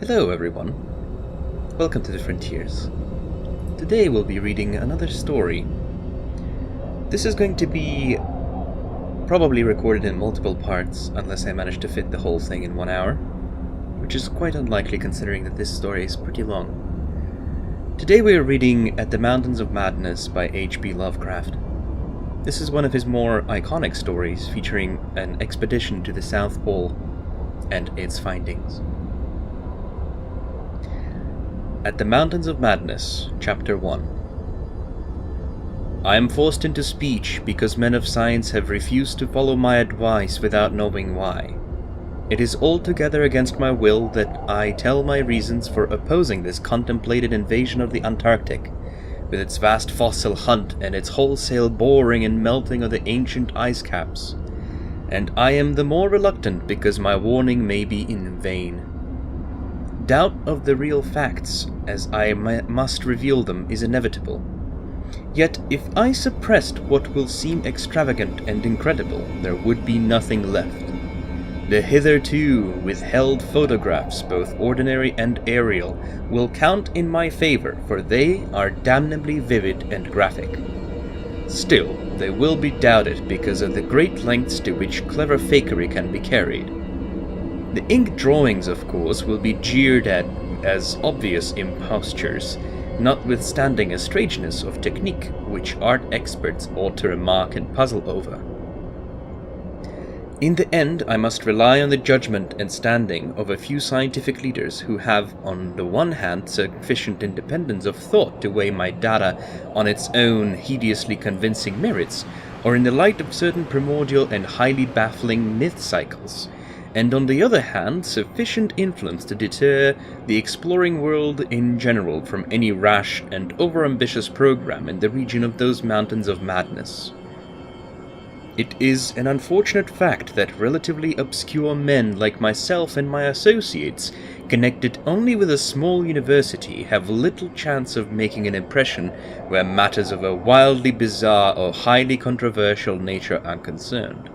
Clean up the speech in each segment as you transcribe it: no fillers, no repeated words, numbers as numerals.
Hello everyone, welcome to the Frontiers. Today we'll be reading another story. This is going to be probably recorded in multiple parts unless I manage to fit the whole thing in 1 hour, which is quite unlikely considering that this story is pretty long. Today we are reading At the Mountains of Madness by H.P. Lovecraft. This is one of his more iconic stories featuring an expedition to the South Pole and its findings. At the Mountains of Madness, Chapter 1. I am forced into speech because men of science have refused to follow my advice without knowing why. It is altogether against my will that I tell my reasons for opposing this contemplated invasion of the Antarctic, with its vast fossil hunt and its wholesale boring and melting of the ancient ice caps. And I am the more reluctant because my warning may be in vain. Doubt of the real facts, as I must reveal them, is inevitable. Yet if I suppressed what will seem extravagant and incredible, there would be nothing left. The hitherto withheld photographs, both ordinary and aerial, will count in my favor, for they are damnably vivid and graphic. Still, they will be doubted because of the great lengths to which clever fakery can be carried. The ink drawings, of course, will be jeered at as obvious impostures, notwithstanding a strangeness of technique which art experts ought to remark and puzzle over. In the end, I must rely on the judgment and standing of a few scientific leaders who have, on the one hand, sufficient independence of thought to weigh my data on its own hideously convincing merits, or in the light of certain primordial and highly baffling myth cycles, and on the other hand, sufficient influence to deter the exploring world in general from any rash and overambitious program in the region of those mountains of madness. It is an unfortunate fact that relatively obscure men like myself and my associates, connected only with a small university, have little chance of making an impression where matters of a wildly bizarre or highly controversial nature are concerned.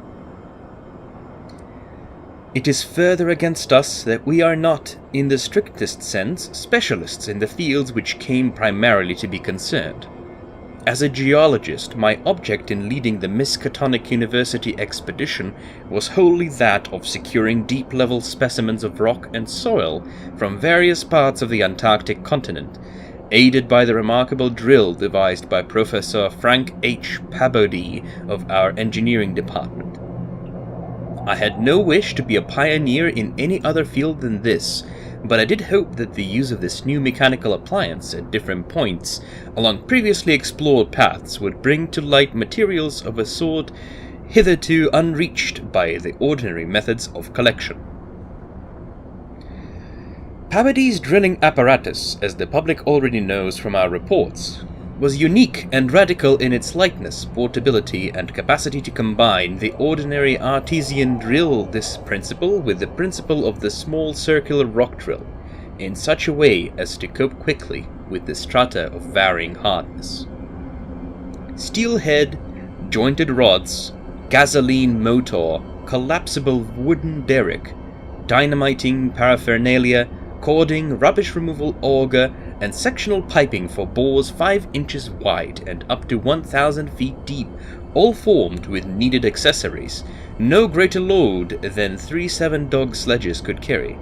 It is further against us that we are not, in the strictest sense, specialists in the fields which came primarily to be concerned. As a geologist, my object in leading the Miskatonic University expedition was wholly that of securing deep-level specimens of rock and soil from various parts of the Antarctic continent, aided by the remarkable drill devised by Professor Frank H. Pabodie of our engineering department. I had no wish to be a pioneer in any other field than this, but I did hope that the use of this new mechanical appliance at different points along previously explored paths would bring to light materials of a sort hitherto unreached by the ordinary methods of collection. Pabodie's drilling apparatus, as the public already knows from our reports, was unique and radical in its lightness, portability, and capacity to combine the ordinary artesian drill this principle with the principle of the small circular rock drill, in such a way as to cope quickly with the strata of varying hardness. Steel head, jointed rods, gasoline motor, collapsible wooden derrick, dynamiting paraphernalia, cording, rubbish removal auger, and sectional piping for bores 5 inches wide and up to 1,000 feet deep, all formed with needed accessories, no greater load than 3 7-dog sledges could carry.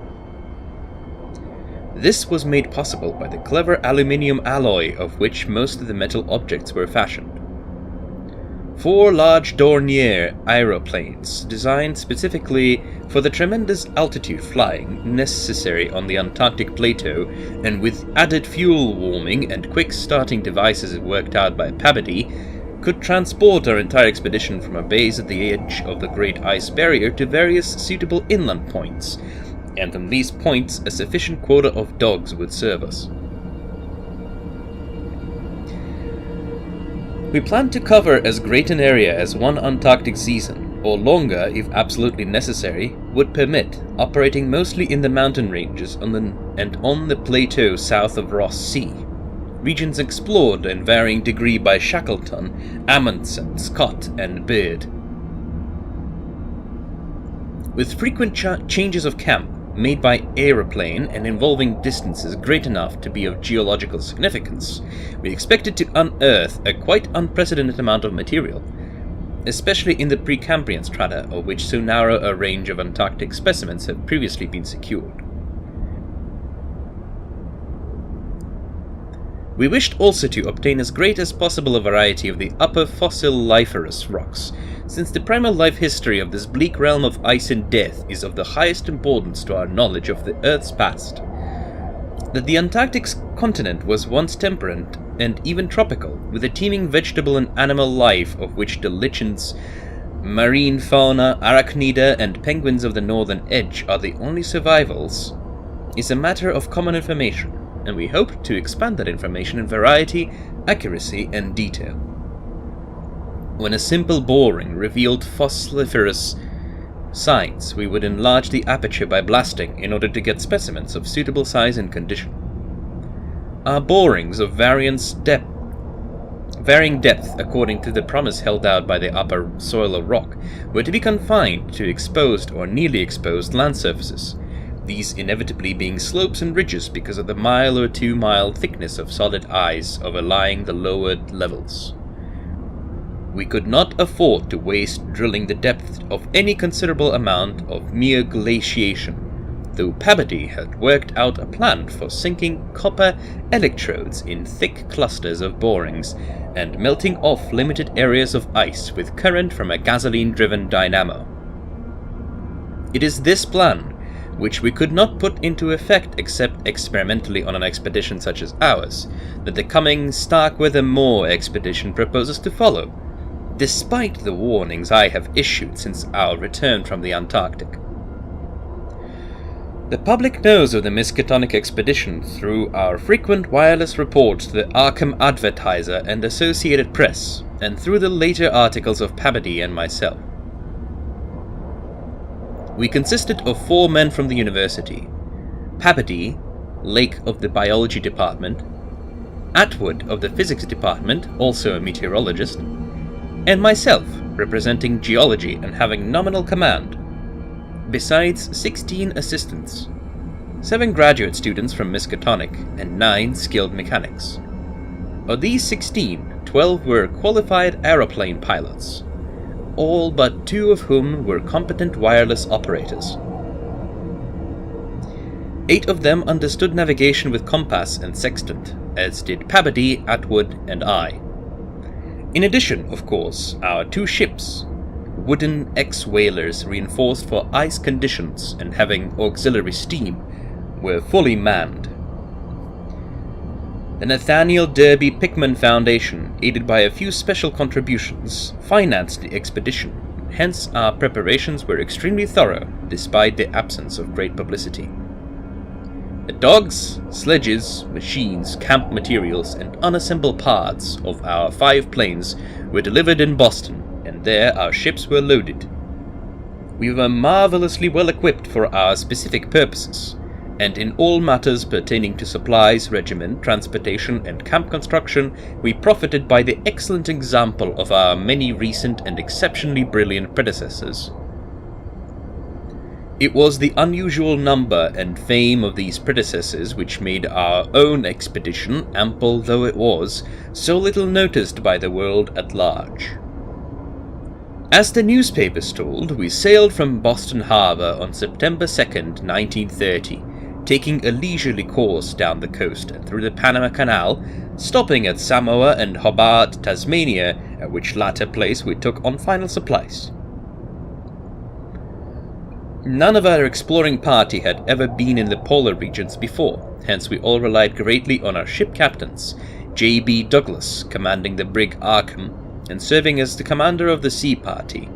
This was made possible by the clever aluminium alloy of which most of the metal objects were fashioned. 4 large Dornier aeroplanes, designed specifically for the tremendous altitude flying necessary on the Antarctic plateau, and with added fuel warming and quick starting devices worked out by Pabodie, could transport our entire expedition from a base at the edge of the Great Ice Barrier to various suitable inland points, and on these points a sufficient quota of dogs would serve us. We planned to cover as great an area as one Antarctic season, or longer if absolutely necessary, would permit, operating mostly in the mountain ranges and on the plateau south of Ross Sea, regions explored in varying degree by Shackleton, Amundsen, Scott, and Beard. With frequent changes of camp, made by aeroplane and involving distances great enough to be of geological significance, we expected to unearth a quite unprecedented amount of material, especially in the Precambrian strata, of which so narrow a range of Antarctic specimens had previously been secured. We wished also to obtain as great as possible a variety of the upper fossiliferous rocks, since the primal life history of this bleak realm of ice and death is of the highest importance to our knowledge of the Earth's past. That the Antarctic continent was once temperate and even tropical, with a teeming vegetable and animal life of which the lichens, marine fauna, arachnida, and penguins of the northern edge are the only survivals, is a matter of common information, and we hope to expand that information in variety, accuracy, and detail. When a simple boring revealed fossiliferous signs, we would enlarge the aperture by blasting in order to get specimens of suitable size and condition. Our borings of varying depth according to the promise held out by the upper soil of rock were to be confined to exposed or nearly exposed land surfaces, these inevitably being slopes and ridges because of the mile or 2 mile thickness of solid ice overlying the lowered levels. We could not afford to waste drilling the depth of any considerable amount of mere glaciation, though Peabody had worked out a plan for sinking copper electrodes in thick clusters of borings and melting off limited areas of ice with current from a gasoline-driven dynamo. It is this plan, which we could not put into effect except experimentally on an expedition such as ours, that the coming Starkweather Moor expedition proposes to follow, despite the warnings I have issued since our return from the Antarctic. The public knows of the Miskatonic expedition through our frequent wireless reports to the Arkham Advertiser and Associated Press, and through the later articles of Peabody and myself. We consisted of 4 men from the university: Peabody, Lake of the Biology Department, Atwood of the Physics Department, also a meteorologist, and myself, representing geology and having nominal command, besides 16 assistants, 7 graduate students from Miskatonic, and 9 skilled mechanics. Of these 16, 12 were qualified aeroplane pilots, all but 2 of whom were competent wireless operators. 8 of them understood navigation with compass and sextant, as did Peabody, Atwood, and I. In addition, of course, our 2 ships, wooden ex-whalers reinforced for ice conditions and having auxiliary steam, were fully manned. The Nathaniel Derby Pickman Foundation, aided by a few special contributions, financed the expedition, hence our preparations were extremely thorough despite the absence of great publicity. The dogs, sledges, machines, camp materials, and unassembled parts of our 5 planes were delivered in Boston, and there our ships were loaded. We were marvelously well equipped for our specific purposes, and in all matters pertaining to supplies, regiment, transportation, and camp construction, we profited by the excellent example of our many recent and exceptionally brilliant predecessors. It was the unusual number and fame of these predecessors which made our own expedition, ample though it was, so little noticed by the world at large. As the newspapers told, we sailed from Boston Harbor on September 2nd, 1930, taking a leisurely course down the coast and through the Panama Canal, stopping at Samoa and Hobart, Tasmania, at which latter place we took on final supplies. None of our exploring party had ever been in the polar regions before, hence we all relied greatly on our ship captains, J.B. Douglas, commanding the brig Arkham, and serving as the commander of the sea party,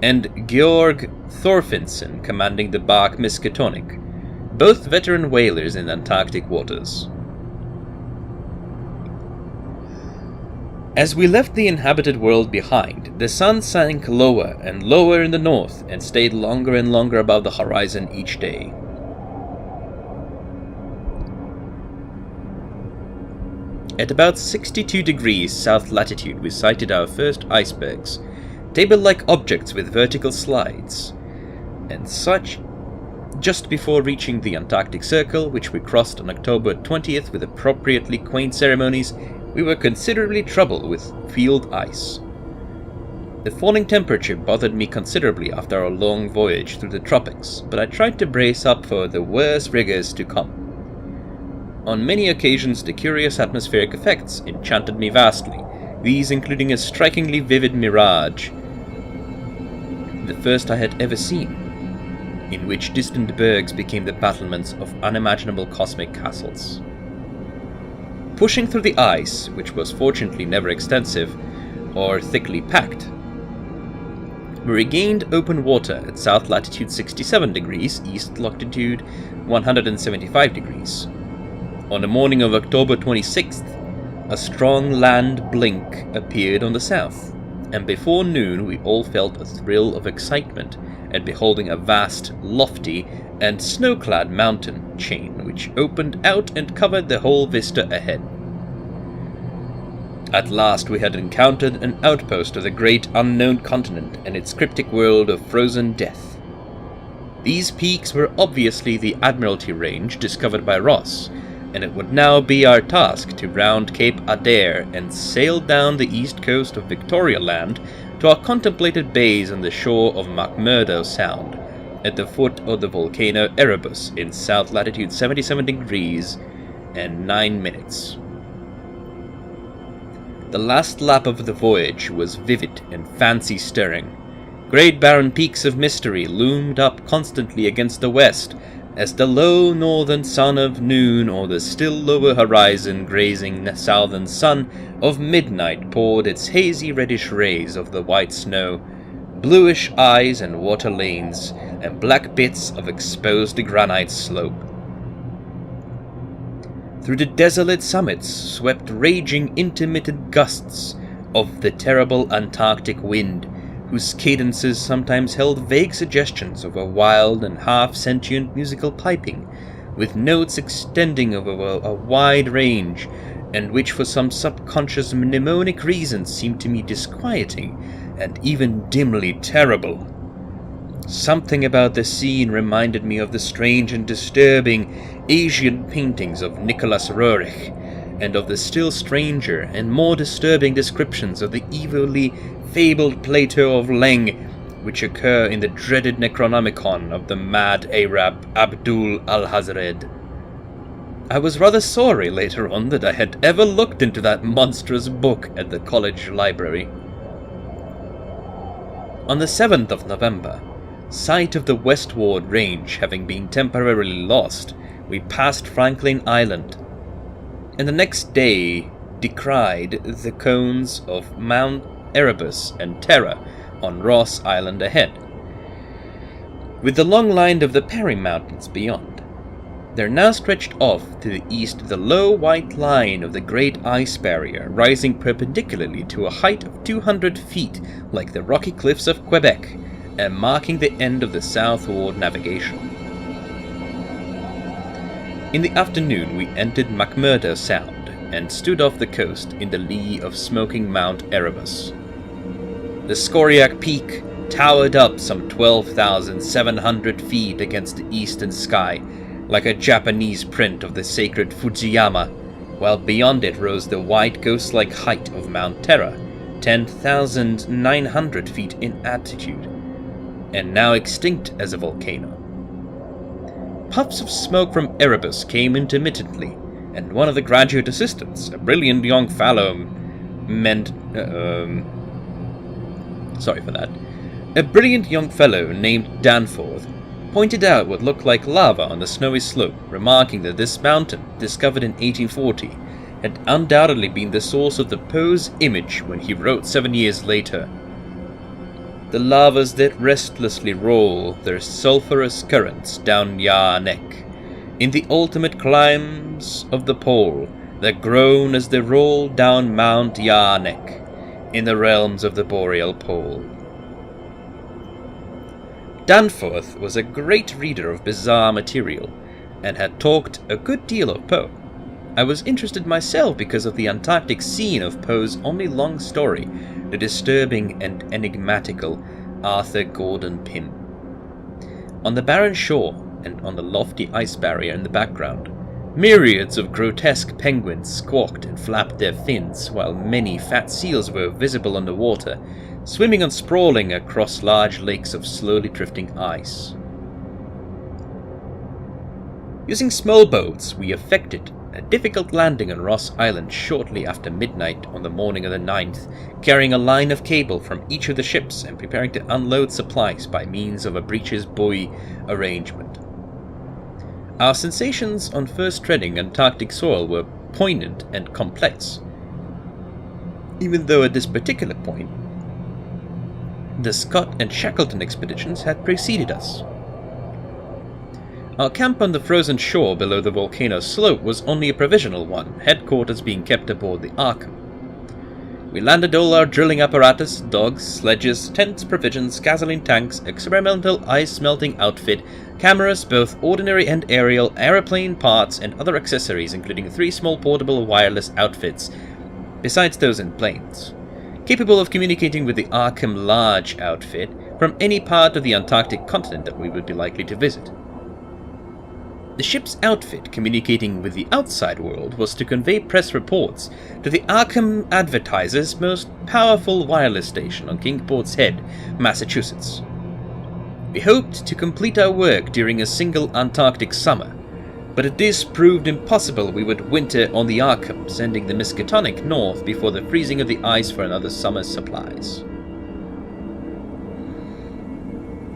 and Georg Thorfinson, commanding the bark Miskatonic, both veteran whalers in Antarctic waters. As we left the inhabited world behind, the sun sank lower and lower in the north and stayed longer and longer above the horizon each day. At about 62 degrees south latitude we sighted our first icebergs, table-like objects with vertical slides, and such Just before reaching the Antarctic Circle, which we crossed on October 20th with appropriately quaint ceremonies, we were considerably troubled with field ice. The falling temperature bothered me considerably after our long voyage through the tropics, but I tried to brace up for the worst rigors to come. On many occasions the curious atmospheric effects enchanted me vastly, these including a strikingly vivid mirage, the first I had ever seen, in which distant bergs became the battlements of unimaginable cosmic castles. Pushing through the ice, which was fortunately never extensive or thickly packed, we regained open water at south latitude 67 degrees, east latitude 175 degrees. On the morning of October 26th, a strong land blink appeared on the south, and before noon we all felt a thrill of excitement at beholding a vast, lofty, and snow-clad mountain chain which opened out and covered the whole vista ahead. At last we had encountered an outpost of the great unknown continent and its cryptic world of frozen death. These peaks were obviously the Admiralty Range discovered by Ross, and it would now be our task to round Cape Adair and sail down the east coast of Victoria Land to our contemplated base on the shore of McMurdo Sound, at the foot of the volcano Erebus in south latitude 77 degrees and 9 minutes. The last lap of the voyage was vivid and fancy-stirring. Great barren peaks of mystery loomed up constantly against the west, as the low northern sun of noon or the still lower horizon grazing the southern sun of midnight poured its hazy reddish rays over the white snow, bluish eyes and water lanes, and black bits of exposed granite slope. Through the desolate summits swept raging intermittent gusts of the terrible Antarctic wind, whose cadences sometimes held vague suggestions of a wild and half-sentient musical piping, with notes extending over a wide range, and which for some subconscious mnemonic reason seemed to me disquieting and even dimly terrible. Something about the scene reminded me of the strange and disturbing Asian paintings of Nicholas Roerich, and of the still stranger and more disturbing descriptions of the evilly fabled Plato of Leng, which occur in the dreaded Necronomicon of the mad Arab Abdul al-Hazred. I was rather sorry later on that I had ever looked into that monstrous book at the college library. On the 7th of November, sight of the westward range having been temporarily lost, we passed Franklin Island, and the next day descried the cones of Mount Erebus and Terra on Ross Island ahead, with the long line of the Perry Mountains beyond. There now stretched off to the east the low white line of the Great Ice Barrier, rising perpendicularly to a height of 200 feet like the rocky cliffs of Quebec, and marking the end of the southward navigation. In the afternoon we entered McMurdo Sound and stood off the coast in the lee of smoking Mount Erebus. The Skoriak Peak towered up some 12,700 feet against the eastern sky, like a Japanese print of the sacred Fujiyama, while beyond it rose the white ghost-like height of Mount Terra, 10,900 feet in altitude, and now extinct as a volcano. Puffs of smoke from Erebus came intermittently, and one of the graduate assistants, a brilliant young fellow, named Danforth, pointed out what looked like lava on the snowy slope, remarking that this mountain, discovered in 1840, had undoubtedly been the source of the Poe's image when he wrote 7 years later, "The lavas that restlessly roll their sulphurous currents down Yah Neck, in the ultimate climes of the pole, that groan as they roll down Mount Yah Neck, in the realms of the boreal pole." Danforth was a great reader of bizarre material, and had talked a good deal of Poe. I was interested myself because of the Antarctic scene of Poe's only long story, the disturbing and enigmatical Arthur Gordon Pym. On the barren shore, and on the lofty ice barrier in the background, myriads of grotesque penguins squawked and flapped their fins, while many fat seals were visible underwater, swimming and sprawling across large lakes of slowly drifting ice. Using small boats, we effected a difficult landing on Ross Island shortly after midnight on the morning of the 9th, carrying a line of cable from each of the ships and preparing to unload supplies by means of a breeches buoy arrangement. Our sensations on first treading Antarctic soil were poignant and complex, even though at this particular point the Scott and Shackleton expeditions had preceded us. Our camp on the frozen shore below the volcano's slope was only a provisional one, headquarters being kept aboard the Arkham. We landed all our drilling apparatus, dogs, sledges, tents, provisions, gasoline tanks, experimental ice-melting outfit, cameras, both ordinary and aerial, aeroplane parts, and other accessories, including 3 small portable wireless outfits, besides those in planes, capable of communicating with the Arkham Large outfit from any part of the Antarctic continent that we would be likely to visit. The ship's outfit communicating with the outside world was to convey press reports to the Arkham Advertiser's most powerful wireless station on Kingport's Head, Massachusetts. We hoped to complete our work during a single Antarctic summer, but if this proved impossible, we would winter on the Arkham, sending the Miskatonic north before the freezing of the ice for another summer's supplies.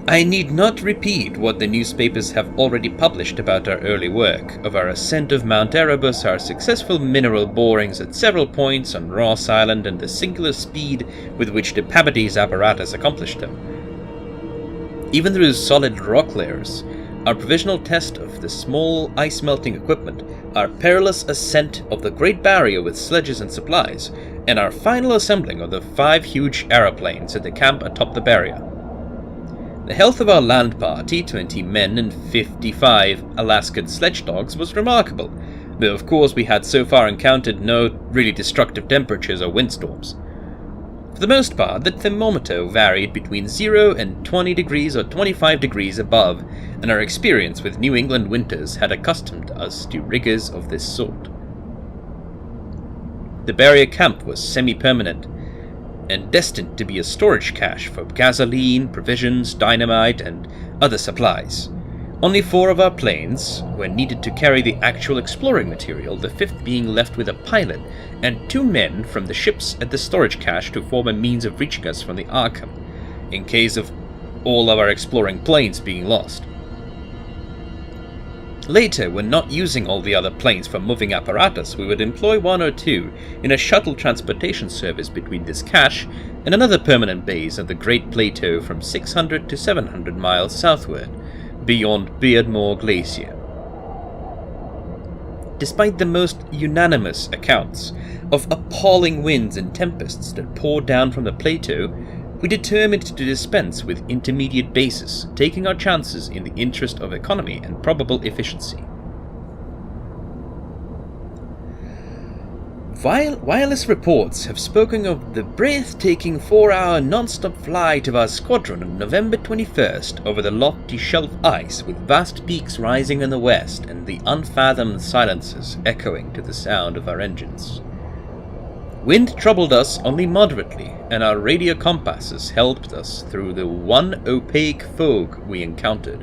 I need not repeat what the newspapers have already published about our early work, of our ascent of Mount Erebus, our successful mineral borings at several points on Ross Island, and the singular speed with which the Pabady's apparatus accomplished them. Even through solid rock layers, our provisional test of the small ice-melting equipment, our perilous ascent of the Great Barrier with sledges and supplies, and our final assembling of the 5 huge aeroplanes at the camp atop the barrier. The health of our land party, 20 men and 55 Alaskan sledge dogs, was remarkable, though of course we had so far encountered no really destructive temperatures or windstorms. For the most part, the thermometer varied between 0 and 20 degrees or 25 degrees above, and our experience with New England winters had accustomed us to rigors of this sort. The barrier camp was semi-permanent, and destined to be a storage cache for gasoline, provisions, dynamite, and other supplies. Only 4 of our planes were needed to carry the actual exploring material, the 5th being left with a pilot and 2 men from the ships at the storage cache to form a means of reaching us from the Arkham, in case of all of our exploring planes being lost. Later, when not using all the other planes for moving apparatus, we would employ 1 or 2 in a shuttle transportation service between this cache and another permanent base on the Great Plateau from 600 to 700 miles southward, beyond Beardmore Glacier. Despite the most unanimous accounts of appalling winds and tempests that poured down from the plateau, we determined to dispense with intermediate bases, taking our chances in the interest of economy and probable efficiency. Wireless reports have spoken of the breathtaking 4-hour non-stop flight of our squadron on November 21st over the lofty shelf ice, with vast peaks rising in the west and the unfathomed silences echoing to the sound of our engines. Wind troubled us only moderately, and our radio compasses helped us through the one opaque fog we encountered.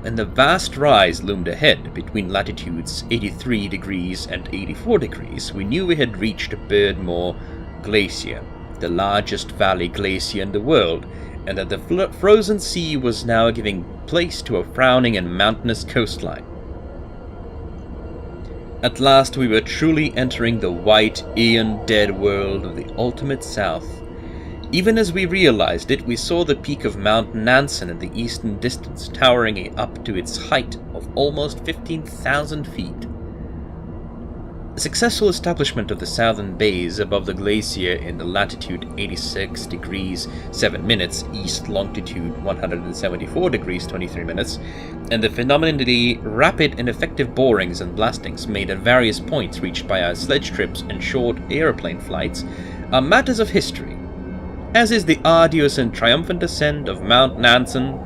When the vast rise loomed ahead between latitudes 83 degrees and 84 degrees, we knew we had reached Beardmore Glacier, the largest valley glacier in the world, and that the frozen sea was now giving place to a frowning and mountainous coastline. At last we were truly entering the white, aeon-dead world of the ultimate south. Even as we realized it, we saw the peak of Mount Nansen in the eastern distance, towering up to its height of almost 15,000 feet. The successful establishment of the southern base above the glacier in the latitude 86 degrees 7 minutes, east longitude 174 degrees 23 minutes, and the phenomenally rapid and effective borings and blastings made at various points reached by our sledge trips and short aeroplane flights are matters of history, as is the arduous and triumphant ascent of Mount Nansen,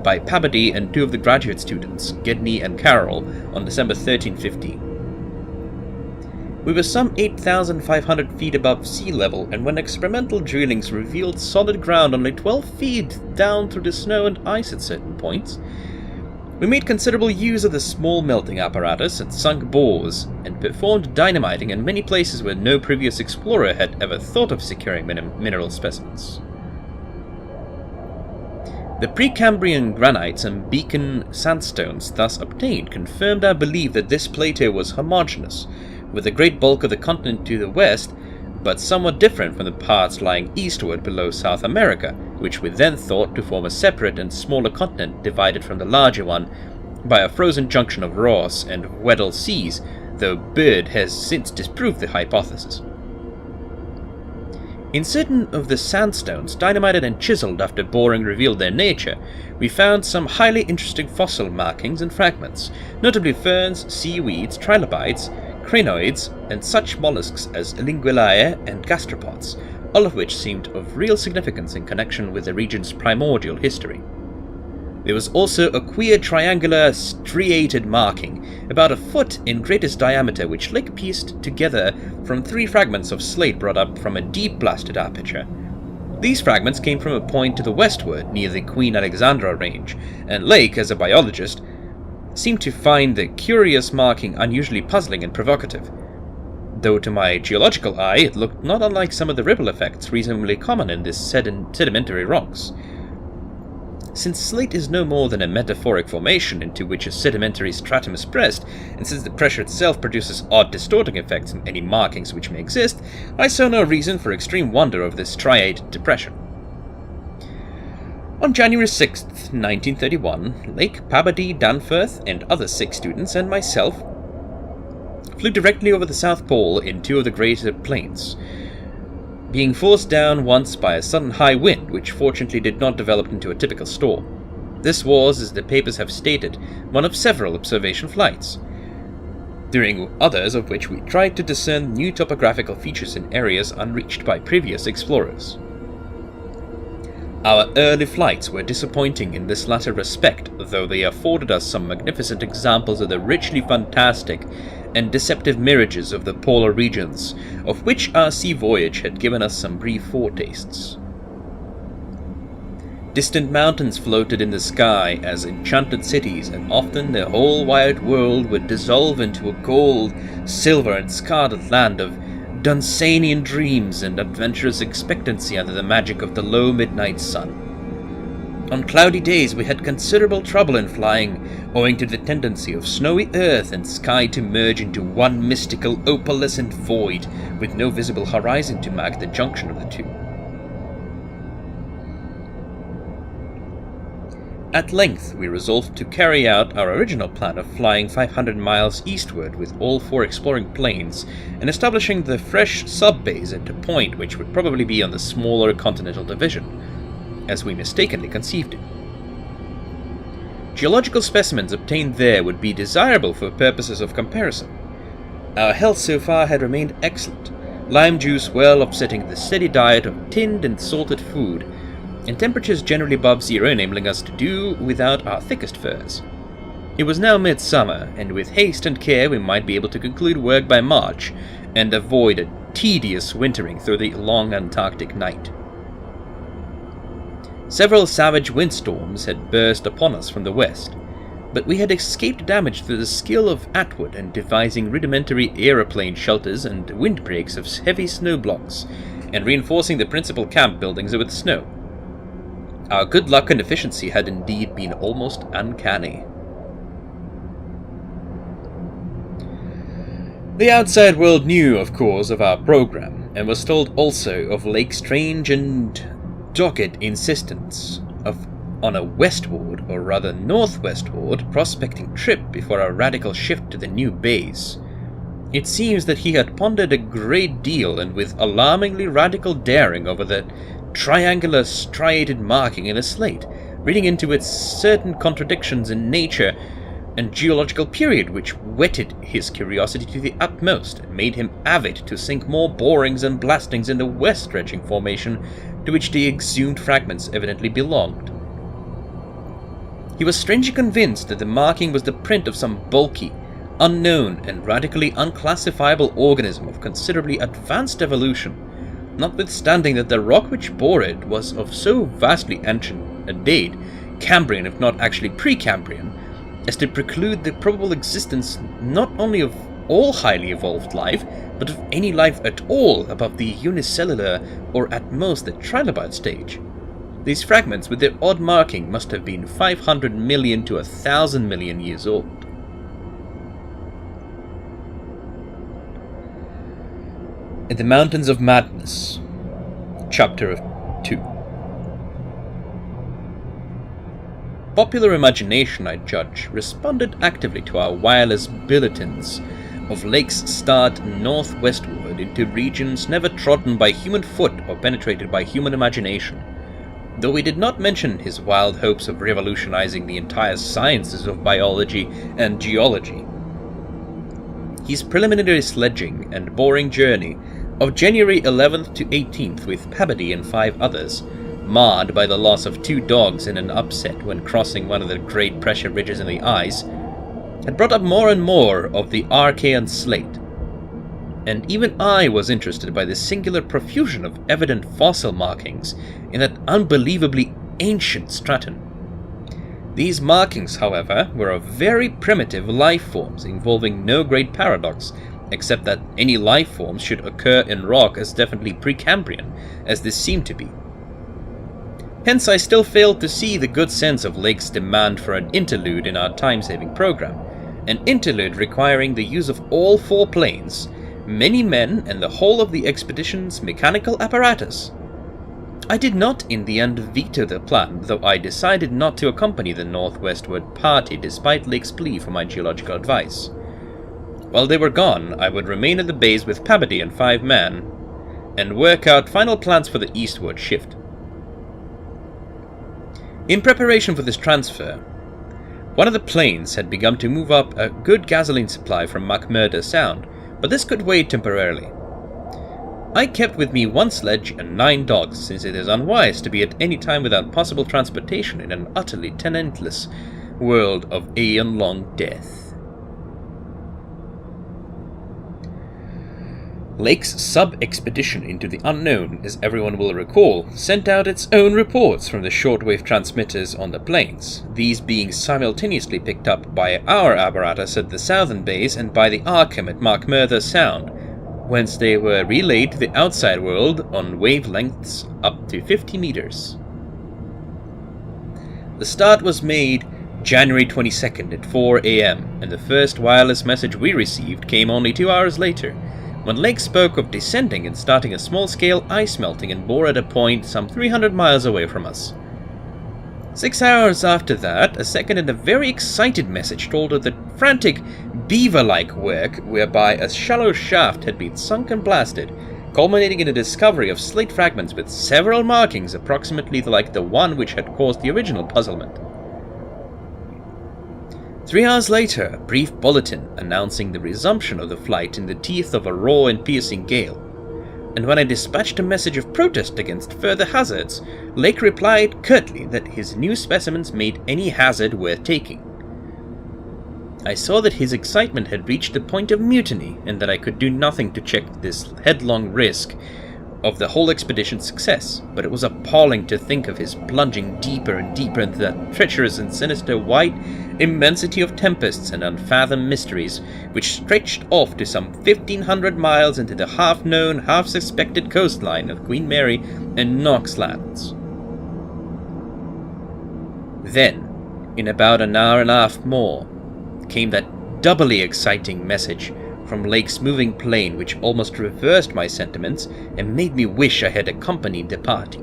by Pabody and two of the graduate students, Gedney and Carroll, on December 1315. We were some 8,500 feet above sea level, and when experimental drillings revealed solid ground only 12 feet down through the snow and ice at certain points, we made considerable use of the small melting apparatus and sunk bores, and performed dynamiting in many places where no previous explorer had ever thought of securing mineral specimens. The Precambrian granites and Beacon sandstones thus obtained confirmed our belief that this plateau was homogeneous, with the great bulk of the continent to the west, but somewhat different from the parts lying eastward below South America, which we then thought to form a separate and smaller continent divided from the larger one by a frozen junction of Ross and Weddell seas, though Bird has since disproved the hypothesis. In certain of the sandstones, dynamited and chiseled after boring revealed their nature, we found some highly interesting fossil markings and fragments, notably ferns, seaweeds, trilobites, crinoids, and such mollusks as linguilae and gastropods, all of which seemed of real significance in connection with the region's primordial history. There was also a queer triangular striated marking, about a foot in greatest diameter, which Lake pieced together from 3 fragments of slate brought up from a deep blasted aperture. These fragments came from a point to the westward near the Queen Alexandra Range, and Lake, as a biologist, seemed to find the curious marking unusually puzzling and provocative, though to my geological eye it looked not unlike some of the ripple effects reasonably common in this sedimentary rocks. Since slate is no more than a metaphoric formation into which a sedimentary stratum is pressed, and since the pressure itself produces odd distorting effects in any markings which may exist, I saw no reason for extreme wonder over this striated depression. On January 6, 1931, Lake, Pabody, Danforth, and other 6 students and myself flew directly over the South Pole in 2 of the greater planes, being forced down once by a sudden high wind, which fortunately did not develop into a typical storm. This was, as the papers have stated, one of several observation flights, during others of which we tried to discern new topographical features in areas unreached by previous explorers. Our early flights were disappointing in this latter respect, though they afforded us some magnificent examples of the richly fantastic and deceptive mirages of the polar regions, of which our sea voyage had given us some brief foretastes. Distant mountains floated in the sky as enchanted cities, and often the whole wide world would dissolve into a gold, silver, and scarlet land of Dunsanian dreams and adventurous expectancy under the magic of the low midnight sun. On cloudy days we had considerable trouble in flying, owing to the tendency of snowy earth and sky to merge into one mystical opalescent void, with no visible horizon to mark the junction of the two. At length we resolved to carry out our original plan of flying 500 miles eastward with all 4 exploring planes, and establishing the fresh sub-base at a point which would probably be on the smaller continental division, as we mistakenly conceived it. Geological specimens obtained there would be desirable for purposes of comparison. Our health so far had remained excellent, lime juice well offsetting the steady diet of tinned and salted food, and temperatures generally above zero enabling us to do without our thickest furs. It was now midsummer, and with haste and care we might be able to conclude work by March, and avoid a tedious wintering through the long Antarctic night. Several savage windstorms had burst upon us from the west, but we had escaped damage through the skill of Atwood in devising rudimentary aeroplane shelters and windbreaks of heavy snow blocks, and reinforcing the principal camp buildings with snow. Our good luck and efficiency had indeed been almost uncanny. The outside world knew, of course, of our program, and was told also of Lake's strange and dogged insistence on a westward, or rather northwestward, prospecting trip before a radical shift to the new base. It seems that he had pondered a great deal and with alarmingly radical daring over the triangular striated marking in a slate, reading into it certain contradictions in nature and geological period which whetted his curiosity to the utmost and made him avid to sink more borings and blastings in the west stretching formation to which the exhumed fragments evidently belonged. He was strangely convinced that the marking was the print of some bulky, unknown, and radically unclassifiable organism of considerably advanced evolution, notwithstanding that the rock which bore it was of so vastly ancient a date, Cambrian if not actually Precambrian, as to preclude the probable existence not only of all highly evolved life, but of any life at all above the unicellular or at most the trilobite stage. These fragments with their odd marking must have been 500 million to 1,000 million years old. In the Mountains of Madness, Chapter 2. Popular imagination, I judge, responded actively to our wireless bulletins of lakes start northwestward into regions never trodden by human foot or penetrated by human imagination, though we did not mention his wild hopes of revolutionizing the entire sciences of biology and geology. His preliminary sledging and boring journey of January 11th to 18th with Peabody and 5 others, marred by the loss of 2 dogs in an upset when crossing one of the great pressure ridges in the ice, had brought up more and more of the Archean slate, and even I was interested by the singular profusion of evident fossil markings in that unbelievably ancient stratum. These markings, however, were of very primitive life forms involving no great paradox, except that any life forms should occur in rock as definitely Precambrian, as this seemed to be. Hence I still failed to see the good sense of Lake's demand for an interlude in our time-saving program, an interlude requiring the use of all 4 planes, many men, and the whole of the expedition's mechanical apparatus. I did not in the end veto the plan, though I decided not to accompany the northwestward party despite Lake's plea for my geological advice. While they were gone, I would remain at the base with Peabody and 5 men, and work out final plans for the eastward shift. In preparation for this transfer, one of the planes had begun to move up a good gasoline supply from McMurdo Sound, but this could wait temporarily. I kept with me 1 sledge and 9 dogs, since it is unwise to be at any time without possible transportation in an utterly tenantless world of aeon-long death. Lake's sub-expedition into the unknown, as everyone will recall, sent out its own reports from the shortwave transmitters on the plains, these being simultaneously picked up by our apparatus at the southern base and by the Arkham at McMurdo Sound, whence they were relayed to the outside world on wavelengths up to 50 meters. The start was made January 22nd at 4 a.m., and the first wireless message we received came only 2 hours later, when Lake spoke of descending and starting a small-scale ice melting in bore at a point some 300 miles away from us. 6 hours after that, a second and a very excited message told of the frantic, beaver-like work whereby a shallow shaft had been sunk and blasted, culminating in a discovery of slate fragments with several markings approximately like the one which had caused the original puzzlement. 3 hours later, a brief bulletin announcing the resumption of the flight in the teeth of a raw and piercing gale, and when I dispatched a message of protest against further hazards, Lake replied curtly that his new specimens made any hazard worth taking. I saw that his excitement had reached the point of mutiny, and that I could do nothing to check this headlong risk of the whole expedition's success, but it was appalling to think of his plunging deeper and deeper into that treacherous and sinister white immensity of tempests and unfathomed mysteries, which stretched off to some 1,500 miles into the half-known, half-suspected coastline of Queen Mary and Knox Lands. Then, in about an hour and a half more, came that doubly exciting message from Lake's moving plane, which almost reversed my sentiments and made me wish I had accompanied the party.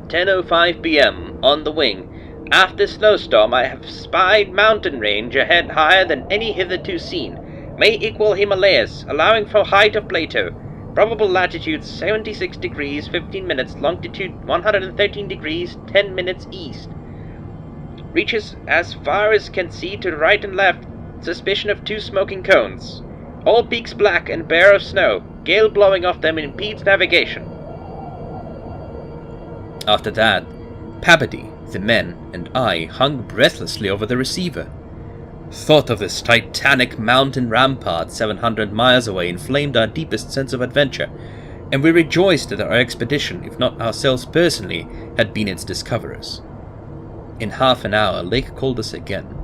10:05 p.m. On the wing. After snowstorm, I have spied mountain range ahead higher than any hitherto seen. May equal Himalayas, allowing for height of plateau. Probable latitude 76 degrees 15 minutes, longitude 113 degrees 10 minutes east. Reaches as far as can see to right and left. Suspicion of 2 smoking cones. All peaks black and bare of snow. Gale blowing off them impedes navigation. After that, Peabody, The men and I hung breathlessly over the receiver. Thought of this titanic mountain rampart 700 miles away inflamed our deepest sense of adventure, and we rejoiced that our expedition, if not ourselves personally, had been its discoverers. In half an hour, Lake called us again.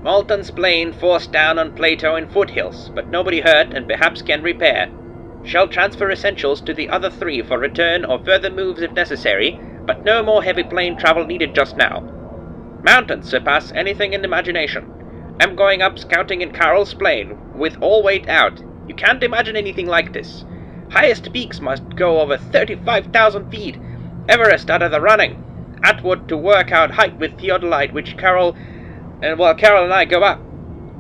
Malton's plane forced down on Plato in foothills, but nobody hurt and perhaps can repair. Shall transfer essentials to the other 3 for return or further moves if necessary, but no more heavy plane travel needed just now. Mountains surpass anything in imagination. I'm going up scouting in Carroll's plane, with all weight out. You can't imagine anything like this. Highest peaks must go over 35,000 feet. Everest out of the running. Atwood to work out height with theodolite, which Carroll and I go up.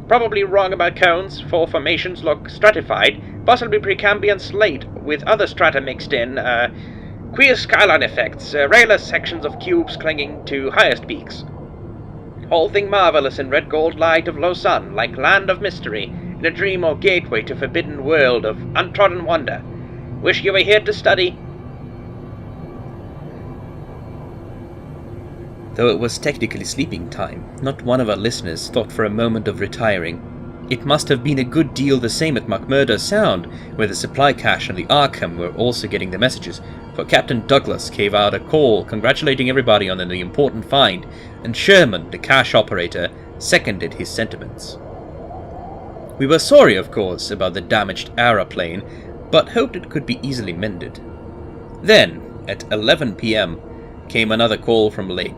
Probably wrong about cones, for formations look stratified, possibly Precambrian slate with other strata mixed in, queer skyline effects, rayless sections of cubes clinging to highest peaks. Whole thing marvelous in red gold light of low sun, like land of mystery, in a dream or gateway to forbidden world of untrodden wonder. Wish you were here to study. Though it was technically sleeping time, not one of our listeners thought for a moment of retiring. It must have been a good deal the same at McMurdo Sound, where the supply cache and the Arkham were also getting the messages, for Captain Douglas gave out a call congratulating everybody on the important find, and Sherman, the cache operator, seconded his sentiments. We were sorry, of course, about the damaged aeroplane, but hoped it could be easily mended. Then, at 11 p.m., came another call from Lake.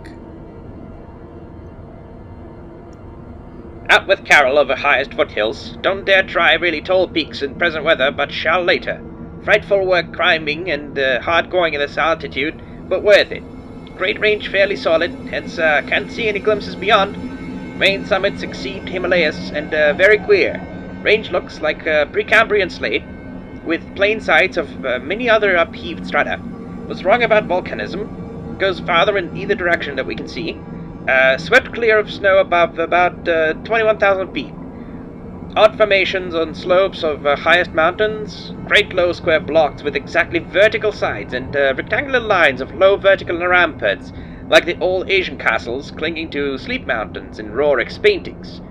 Out with Carroll over highest foothills. Don't dare try really tall peaks in present weather, but shall later. Frightful work climbing and hard going in this altitude, but worth it. Great range fairly solid, hence can't see any glimpses beyond. Main summits exceed Himalayas and very queer. Range looks like Precambrian slate, with plain sides of many other upheaved strata. Was wrong about volcanism. Goes farther in either direction that we can see. Swept clear of snow above about 21,000 feet. Odd formations on slopes of highest mountains, great low square blocks with exactly vertical sides and rectangular lines of low vertical ramparts, like the old Asian castles clinging to sleep mountains in Rorik's paintings.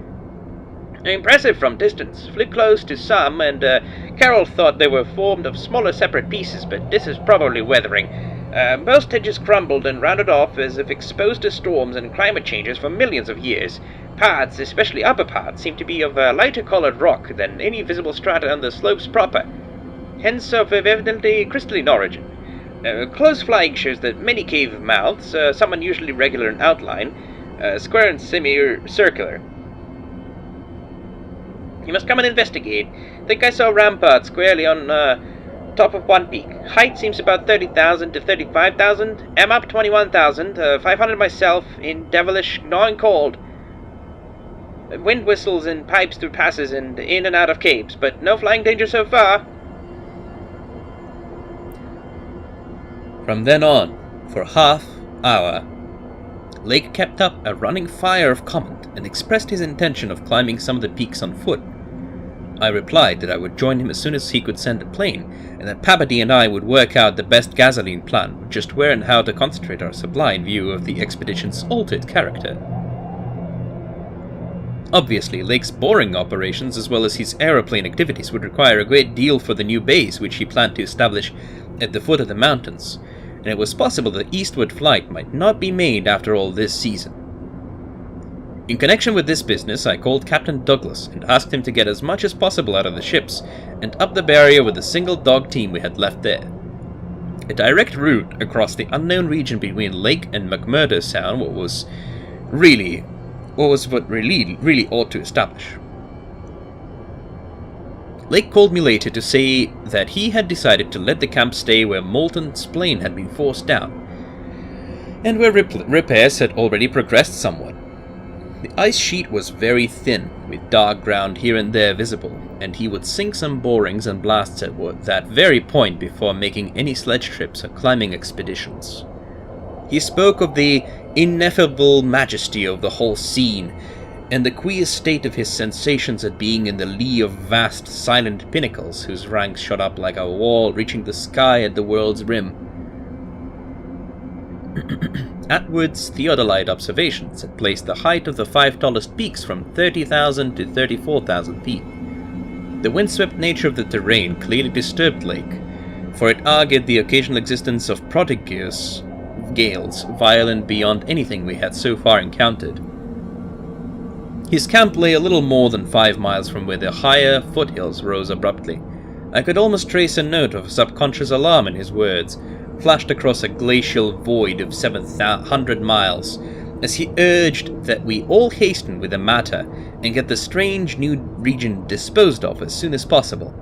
Impressive from distance, flew close to some, and Carroll thought they were formed of smaller separate pieces, but this is probably weathering. Most edges crumbled and rounded off as if exposed to storms and climate changes for millions of years. Parts, especially upper parts, seem to be of a lighter colored rock than any visible strata on the slopes proper, hence of evidently crystalline origin. Close flying shows that many cave mouths, some unusually regular in outline, square and semicircular. You must come and investigate. Think I saw ramparts squarely on top of one peak. Height seems about 30,000 to 35,000. Am up 21,000, 500 myself, in devilish gnawing cold. Wind whistles and pipes through passes and in and out of caves, but no flying danger so far. From then on, for half hour, Lake kept up a running fire of comment and expressed his intention of climbing some of the peaks on foot. I replied that I would join him as soon as he could send a plane, and that Papady and I would work out the best gasoline plan, just where and how to concentrate our supply in view of the expedition's altered character. Obviously, Lake's boring operations as well as his aeroplane activities would require a great deal for the new base which he planned to establish at the foot of the mountains, and it was possible that the eastward flight might not be made after all this season. In connection with this business, I called Captain Douglas and asked him to get as much as possible out of the ships and up the barrier with the single dog team we had left there. A direct route across the unknown region between Lake and McMurdo Sound was what really ought to establish. Lake called me later to say that he had decided to let the camp stay where Moulton's plane had been forced down, and where repairs had already progressed somewhat. The ice sheet was very thin, with dark ground here and there visible, and he would sink some borings and blasts at that very point before making any sledge trips or climbing expeditions. He spoke of the ineffable majesty of the whole scene, and the queer state of his sensations at being in the lee of vast, silent pinnacles whose ranks shot up like a wall reaching the sky at the world's rim. Atwood's theodolite observations had placed the height of the 5 tallest peaks from 30,000 to 34,000 feet. The windswept nature of the terrain clearly disturbed Lake, for it argued the occasional existence of prodigious gales violent beyond anything we had so far encountered. His camp lay a little more than 5 miles from where the higher foothills rose abruptly. I could almost trace a note of subconscious alarm in his words, flashed across a glacial void of 700 miles, as he urged that we all hasten with the matter and get the strange new region disposed of as soon as possible.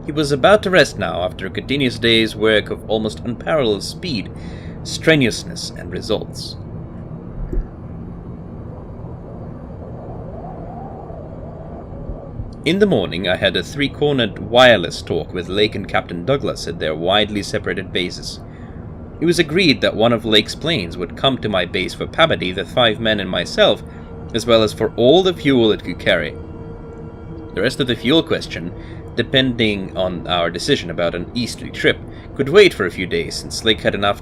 He was about to rest now after a continuous day's work of almost unparalleled speed, strenuousness, and results. In the morning, I had a 3-cornered wireless talk with Lake and Captain Douglas at their widely separated bases. It was agreed that one of Lake's planes would come to my base for Pabadie, the 5 men and myself, as well as for all the fuel it could carry. The rest of the fuel question, depending on our decision about an easterly trip, could wait for a few days, since Lake had enough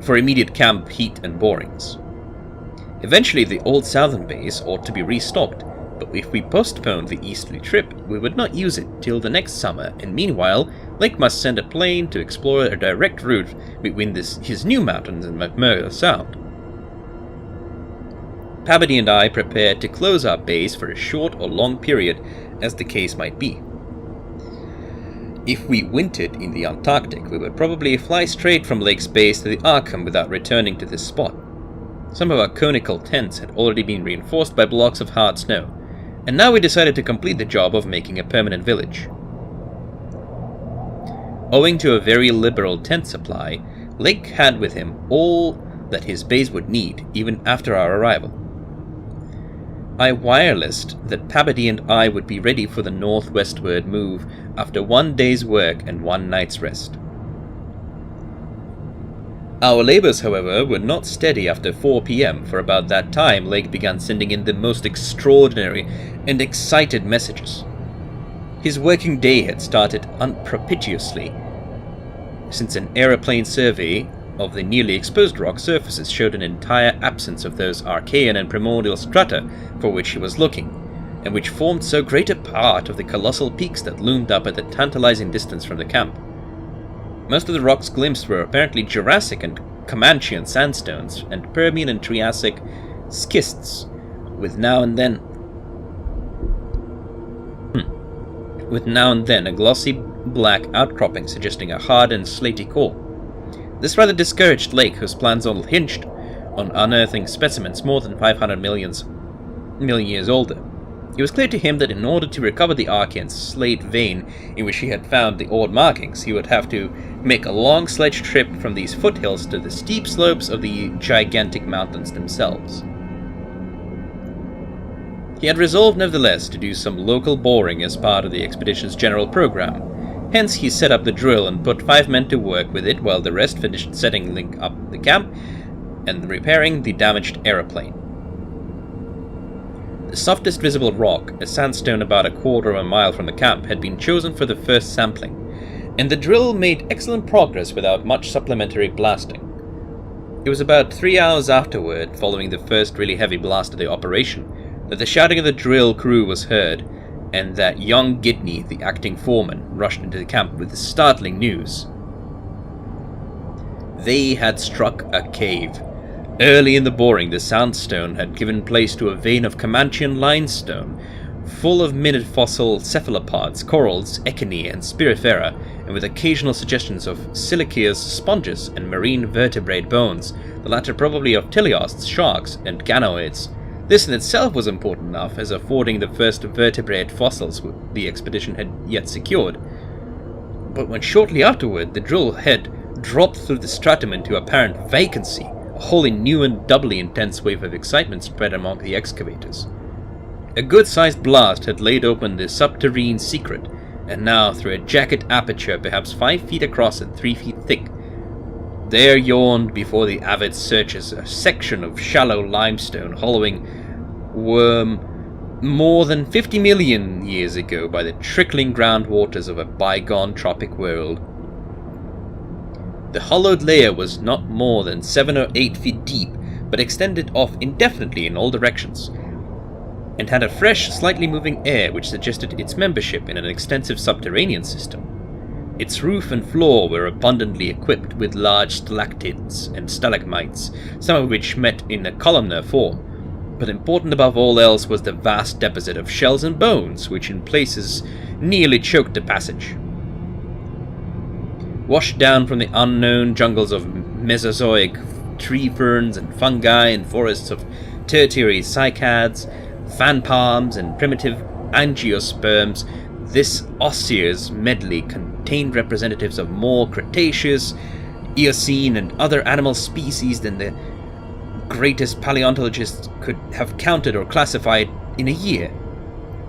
for immediate camp heat and borings. Eventually, the old southern base ought to be restocked, but if we postponed the easterly trip, we would not use it till the next summer, and meanwhile, Lake must send a plane to explore a direct route between his new mountains and McMurdo Sound. Pabadie and I prepared to close our base for a short or long period, as the case might be. If we wintered in the Antarctic, we would probably fly straight from Lake's base to the Arkham without returning to this spot. Some of our conical tents had already been reinforced by blocks of hard snow, and now we decided to complete the job of making a permanent village. Owing to a very liberal tent supply, Lake had with him all that his base would need, even after our arrival. I wirelessed that Pabadie and I would be ready for the northwestward move after 1 day's work and 1 night's rest. Our labors, however, were not steady after 4 p.m. For about that time, Lake began sending in the most extraordinary and excited messages. His working day had started unpropitiously, since an aeroplane survey of the nearly exposed rock surfaces showed an entire absence of those Archean and primordial strata for which he was looking, and which formed so great a part of the colossal peaks that loomed up at a tantalizing distance from the camp. Most of the rocks glimpsed were apparently Jurassic and Comanchean sandstones and Permian and Triassic schists, with now and then a glossy black outcropping suggesting a hard and slaty core. This rather discouraged Lake, whose plans all hinged on unearthing specimens more than 500 million years older. It was clear to him that in order to recover the Archean slate vein in which he had found the odd markings, he would have to make a long sledge trip from these foothills to the steep slopes of the gigantic mountains themselves. He had resolved, nevertheless, to do some local boring as part of the expedition's general program. Hence, he set up the drill and put 5 men to work with it while the rest finished setting up the camp and repairing the damaged aeroplane. The softest visible rock, a sandstone about a quarter of a mile from the camp, had been chosen for the first sampling, and the drill made excellent progress without much supplementary blasting. It was about 3 hours afterward, following the first really heavy blast of the operation, that the shouting of the drill crew was heard, and that young Gidney, the acting foreman, rushed into the camp with the startling news. They had struck a cave. Early in the boring, the sandstone had given place to a vein of Comanchean limestone, full of minute fossil cephalopods, corals, echini, and spirifera, and with occasional suggestions of siliceous sponges and marine vertebrate bones, the latter probably of teleosts, sharks, and ganoids. This in itself was important enough, as affording the first vertebrate fossils the expedition had yet secured. But when shortly afterward the drill head dropped through the stratum into apparent vacancy, a wholly new and doubly intense wave of excitement spread among the excavators. A good-sized blast had laid open the subterranean secret, and now, through a jagged aperture perhaps 5 feet across and 3 feet thick, there yawned before the avid searchers a section of shallow limestone hollowing worm more than 50 million years ago by the trickling groundwaters of a bygone tropic world. The hollowed layer was not more than 7 or 8 feet deep, but extended off indefinitely in all directions, and had a fresh, slightly moving air which suggested its membership in an extensive subterranean system. Its roof and floor were abundantly equipped with large stalactites and stalagmites, some of which met in a columnar form, but important above all else was the vast deposit of shells and bones, which in places nearly choked the passage. Washed down from the unknown jungles of Mesozoic tree ferns and fungi and forests of tertiary cycads, fan palms and primitive angiosperms, this osseous medley contained representatives of more Cretaceous, Eocene and other animal species than the greatest paleontologists could have counted or classified in a year.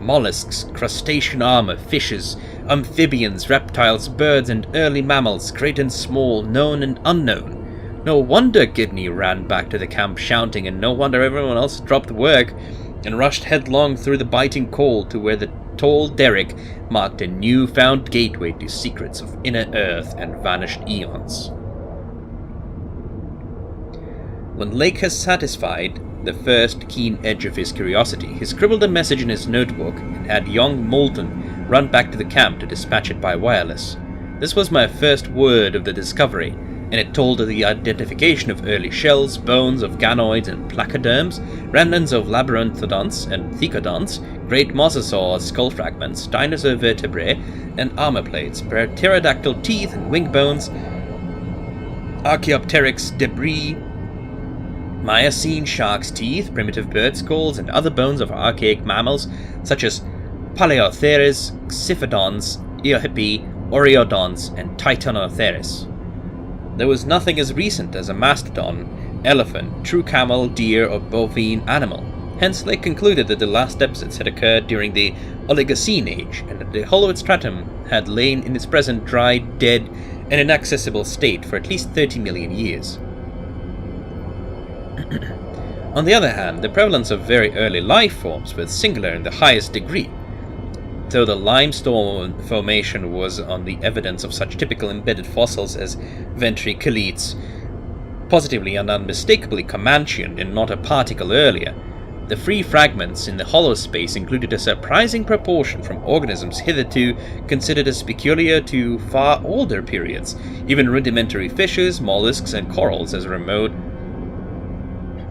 Mollusks, crustacean armor, fishes, amphibians, reptiles, birds, and early mammals, great and small, known and unknown. No wonder Gidney ran back to the camp shouting, and no wonder everyone else dropped work and rushed headlong through the biting cold to where the tall derrick marked a new-found gateway to secrets of inner earth and vanished eons. When Lake has satisfied the first keen edge of his curiosity, he scribbled a message in his notebook and had young Moulton run back to the camp to dispatch it by wireless. This was my first word of the discovery, and it told of the identification of early shells, bones of ganoids and placoderms, remnants of labyrinthodonts and thecodonts, great mosasaur skull fragments, dinosaur vertebrae and armor plates, pterodactyl teeth and wing bones, Archaeopteryx debris, Miocene shark's teeth, primitive bird skulls, and other bones of archaic mammals such as Paleotheres, Xiphodons, Eohippie, Oreodonts, and Titanotheres. There was nothing as recent as a mastodon, elephant, true camel, deer, or bovine animal. Hence, Lake concluded that the last deposits had occurred during the Oligocene age, and that the hollowed stratum had lain in its present dry, dead, and inaccessible state for at least 30 million years. On the other hand, the prevalence of very early life forms was singular in the highest degree. Though the limestone formation was on the evidence of such typical embedded fossils as ventriculites, positively and unmistakably Comanchian and not a particle earlier, the free fragments in the hollow space included a surprising proportion from organisms hitherto considered as peculiar to far older periods, even rudimentary fishes, mollusks, and corals as remote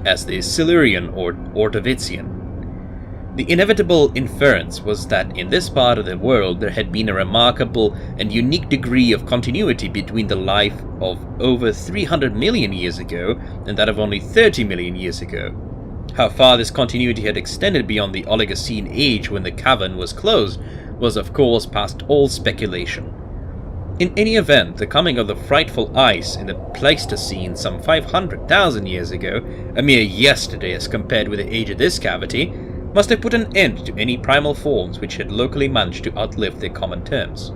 as the Silurian or Ordovician. The inevitable inference was that in this part of the world there had been a remarkable and unique degree of continuity between the life of over 300 million years ago and that of only 30 million years ago. How far this continuity had extended beyond the Oligocene age when the cavern was closed was of course past all speculation. In any event, the coming of the frightful ice in the Pleistocene some 500,000 years ago, a mere yesterday as compared with the age of this cavity, must have put an end to any primal forms which had locally managed to outlive their common terms.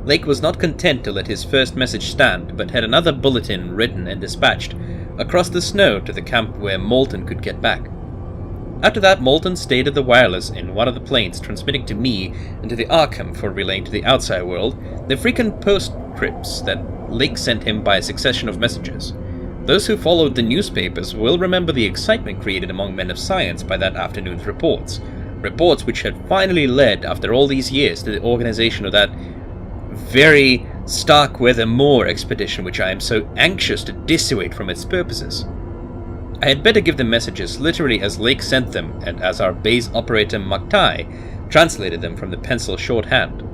Lake was not content to let his first message stand, but had another bulletin written and dispatched across the snow to the camp where Moulton could get back. After that, Moulton stayed at the wireless in one of the planes, transmitting to me and to the Arkham for relaying to the outside world the frequent postscripts that Lake sent him by a succession of messages. Those who followed the newspapers will remember the excitement created among men of science by that afternoon's reports which had finally led, after all these years, to the organization of that very Starkweather Moor expedition which I am so anxious to dissuade from its purposes. I had better give the messages literally as Lake sent them, and as our base operator Maktai translated them from the pencil shorthand.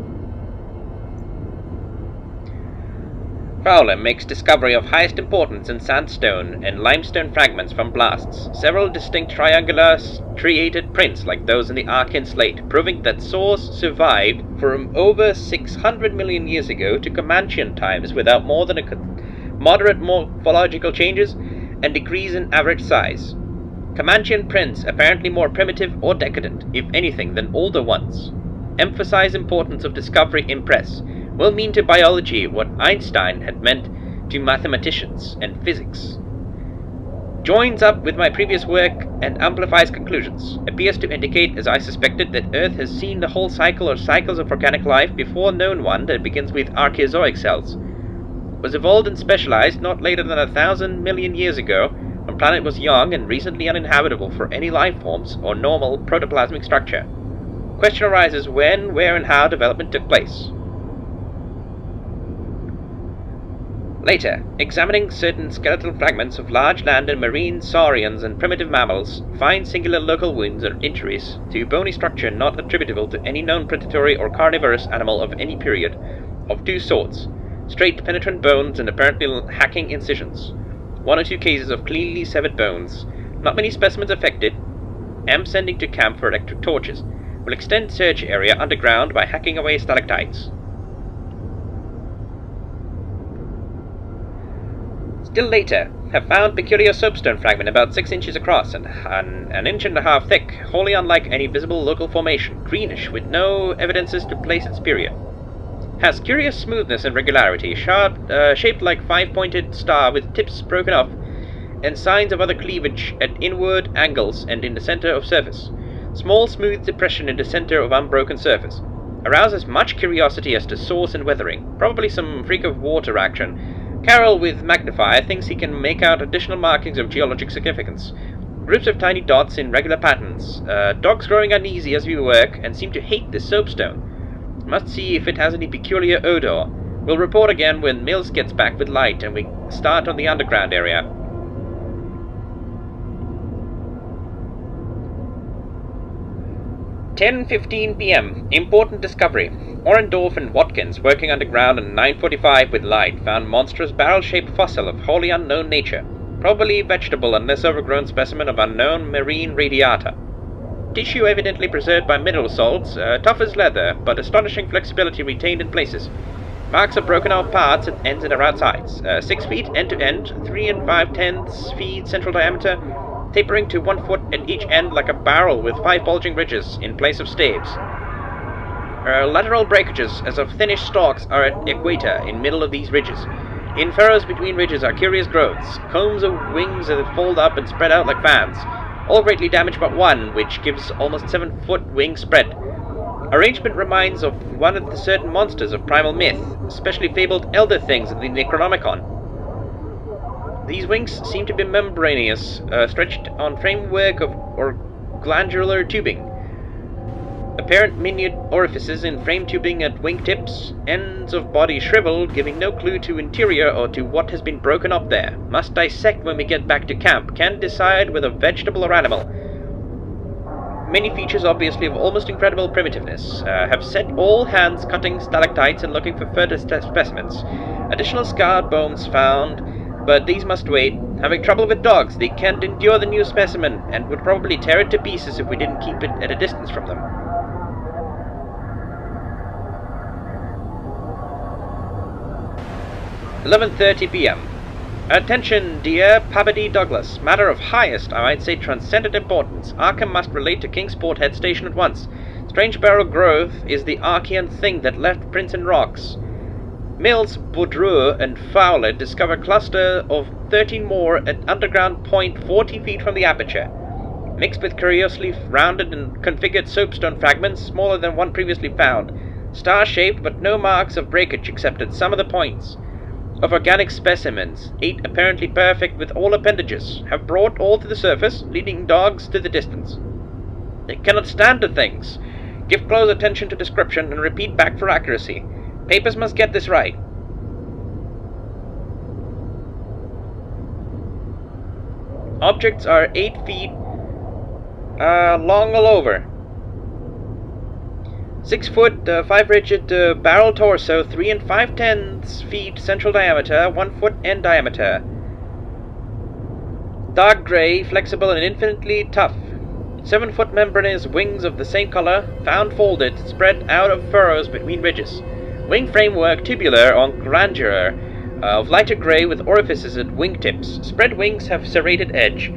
Fowler makes discovery of highest importance in sandstone and limestone fragments from blasts, several distinct triangular striated prints like those in the Archean slate, proving that source survived from over 600 million years ago to Comanchian times without more than moderate morphological changes and decrease in average size. Comanchian prints apparently more primitive or decadent, if anything, than older ones. Emphasize importance of discovery impress will mean to biology what Einstein had meant to mathematicians and physics. Joins up with my previous work and amplifies conclusions. Appears to indicate, as I suspected, that Earth has seen the whole cycle or cycles of organic life before known one that begins with archaeozoic cells. Was evolved and specialized not later than 1,000 million years ago, when planet was young and recently uninhabitable for any life forms or normal protoplasmic structure. Question arises when, where, and how development took place. Later, examining certain skeletal fragments of large land and marine saurians and primitive mammals, find singular local wounds or injuries to bony structure not attributable to any known predatory or carnivorous animal of any period, of two sorts: straight penetrant bones and apparently hacking incisions. 1 or 2 cases of cleanly severed bones. Not many specimens affected. Am sending to camp for electric torches. Will extend search area underground by hacking away stalactites. Still later, have found peculiar soapstone fragment about 6 inches across and an inch and a half thick, wholly unlike any visible local formation, greenish, with no evidences to place its period. Has curious smoothness and regularity, shaped like 5-pointed star with tips broken off, and signs of other cleavage at inward angles and in the center of surface. Small smooth depression in the center of unbroken surface. Arouses much curiosity as to source and weathering, probably some freak of water action. Carroll, with magnifier, thinks he can make out additional markings of geologic significance. Groups of tiny dots in regular patterns. Dogs growing uneasy as we work and seem to hate this soapstone. Must see if it has any peculiar odor. We'll report again when Mills gets back with light and we start on the underground area. "10:15 p.m. Important discovery. Orendorff and Watkins, working underground at 9:45 with light, found monstrous barrel-shaped fossil of wholly unknown nature. Probably vegetable unless overgrown specimen of unknown marine radiata. Tissue evidently preserved by mineral salts, tough as leather, but astonishing flexibility retained in places. Marks of broken out parts at ends and around sides. 6 feet end to end, 3 5/10 feet central diameter, tapering to 1 foot at each end like a barrel with 5 bulging ridges in place of staves. Lateral breakages as of thinnish stalks are at equator in middle of these ridges. In furrows between ridges are curious growths, combs of wings that fold up and spread out like fans, all greatly damaged but one, which gives almost 7-foot wing spread. Arrangement reminds of one of the certain monsters of primal myth, especially fabled elder things in the Necronomicon. These wings seem to be membranous, stretched on framework or glandular tubing. Apparent minute orifices in frame tubing at wingtips, ends of body shriveled, giving no clue to interior or to what has been broken up there. Must dissect when we get back to camp. Can't decide whether vegetable or animal. Many features obviously of almost incredible primitiveness. Have set all hands cutting stalactites and looking for further specimens. Additional scarred bones found, but these must wait. Having trouble with dogs, they can't endure the new specimen and would probably tear it to pieces if we didn't keep it at a distance from them. 11:30 p.m. Attention, dear Pabody Douglas. Matter of highest, I might say transcendent importance. Arkham must relate to Kingsport Head Station at once. Strange Barrel Grove is the Archean thing that left prints and rocks. Mills, Boudreau, and Fowler discover cluster of 13 more at underground point 40 feet from the aperture. Mixed with curiously rounded and configured soapstone fragments, smaller than one previously found. Star-shaped, but no marks of breakage except at some of the points. Of organic specimens, 8 apparently perfect with all appendages, have brought all to the surface, leading dogs to the distance. They cannot stand the things. Give close attention to description and repeat back for accuracy. Papers must get this right. Objects are 8 feet long all over. 6 foot, 5 rigid barrel torso, 3 5/10 feet central diameter, 1 foot end diameter. Dark grey, flexible and infinitely tough. 7-foot membranous wings of the same color, found folded, spread out of furrows between ridges. Wing framework tubular or glandular, of lighter grey with orifices at wingtips. Spread wings have serrated edge.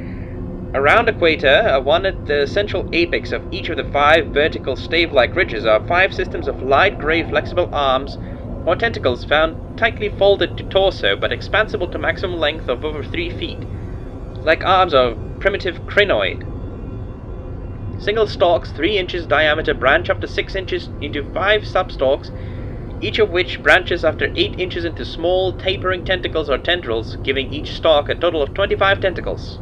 Around equator, one at the central apex of each of the 5 vertical stave-like ridges are 5 systems of light grey flexible arms or tentacles found tightly folded to torso but expansible to maximum length of over 3 feet. like arms of primitive crinoid. Single stalks 3 inches diameter branch up to 6 inches into 5 sub-stalks, each of which branches after 8 inches into small, tapering tentacles or tendrils, giving each stalk a total of 25 tentacles.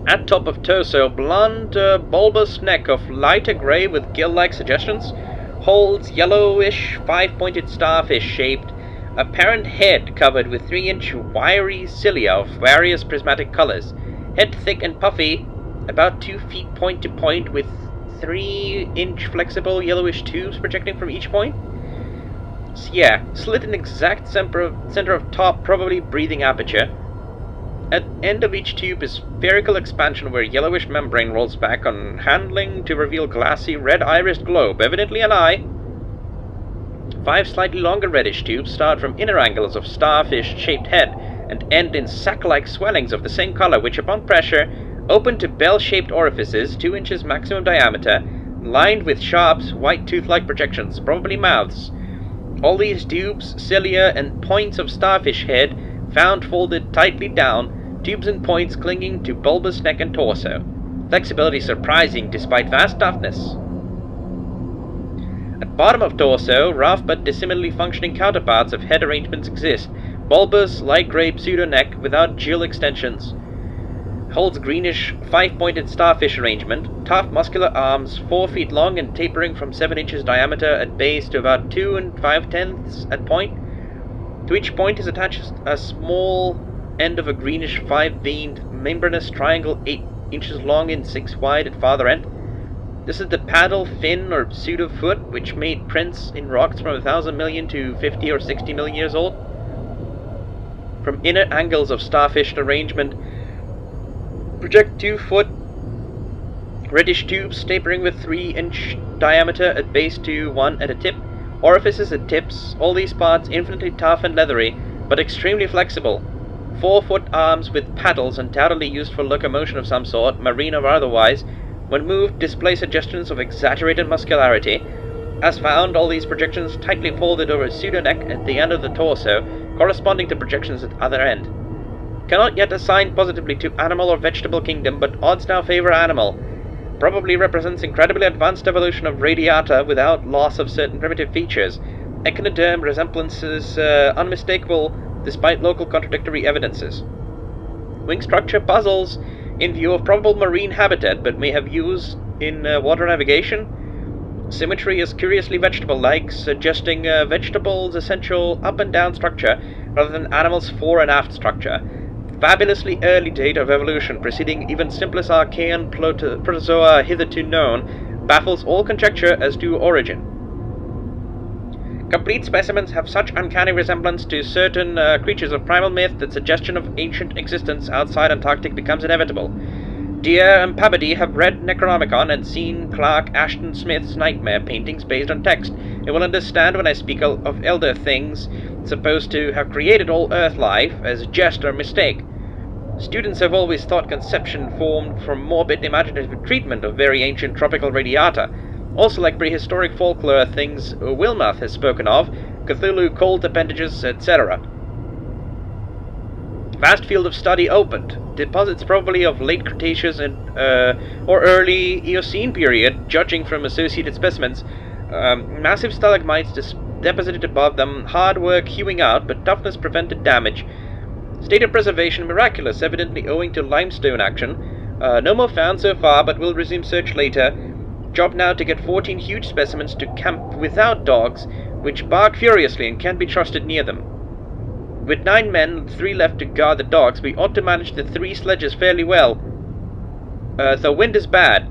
At top of torso, blonde, bulbous neck of lighter grey with gill-like suggestions, holds yellowish, 5-pointed starfish-shaped, apparent head covered with 3-inch wiry cilia of various prismatic colours, head thick and puffy, about 2 feet point to point with 3-inch flexible yellowish tubes projecting from each point. So yeah, slit in exact center of top, probably breathing aperture. At end of each tube is spherical expansion where yellowish membrane rolls back on handling to reveal glassy red-irised globe, evidently an eye. 5 slightly longer reddish tubes start from inner angles of starfish-shaped head and end in sac-like swellings of the same color which upon pressure open to bell-shaped orifices 2 inches maximum diameter, lined with sharp, white tooth-like projections, probably mouths. All these tubes, cilia, and points of starfish head found folded tightly down, tubes and points clinging to bulbous neck and torso. Flexibility surprising despite vast toughness. At bottom of torso, rough but dissimilarly functioning counterparts of head arrangements exist. Bulbous, light grey pseudo-neck without gill extensions. Holds greenish, 5-pointed starfish arrangement, tough muscular arms, 4 feet long and tapering from 7 inches diameter at base to about 2 5/10 at point. To each point is attached a small end of a greenish 5-veined membranous triangle 8 inches long and 6 wide at farther end. This is the paddle fin or pseudo-foot which made prints in rocks from 1,000 million to 50 or 60 million years old. From inner angles of starfish arrangement project 2-foot reddish tubes tapering with 3-inch diameter at base to 1 at a tip. Orifices at tips, all these parts infinitely tough and leathery, but extremely flexible. 4-foot arms with paddles undoubtedly used for locomotion of some sort, marine or otherwise. When moved, display suggestions of exaggerated muscularity. As found, all these projections tightly folded over a pseudo-neck at the end of the torso, corresponding to projections at other end. Cannot yet assign positively to animal or vegetable kingdom, but odds now favor animal. Probably represents incredibly advanced evolution of radiata without loss of certain primitive features. Echinoderm resemblances unmistakable despite local contradictory evidences. Wing structure puzzles in view of probable marine habitat, but may have use in water navigation. Symmetry is curiously vegetable-like, suggesting vegetables' essential up and down structure rather than animals' fore and aft structure. Fabulously early date of evolution, preceding even simplest archaean protozoa hitherto known, baffles all conjecture as to origin. Complete specimens have such uncanny resemblance to certain creatures of primal myth that suggestion of ancient existence outside Antarctic becomes inevitable. Deer and Pabody have read Necronomicon and seen Clark Ashton Smith's nightmare paintings based on text, and will understand when I speak of elder things supposed to have created all Earth life as a jest or mistake. Students have always thought conception formed from morbid imaginative treatment of very ancient tropical radiata, also like prehistoric folklore things Wilmoth has spoken of, Cthulhu cult appendages, etc. Vast field of study opened. Deposits probably of late Cretaceous and or early Eocene period, judging from associated specimens. Massive stalagmites deposited above them, hard work hewing out, but toughness prevented damage. State of preservation miraculous, evidently owing to limestone action. No more found so far, but will resume search later. Job now to get 14 huge specimens to camp without dogs, which bark furiously and can't be trusted near them. With 9 men and 3 left to guard the dogs, we ought to manage the 3 sledges fairly well. The wind is bad.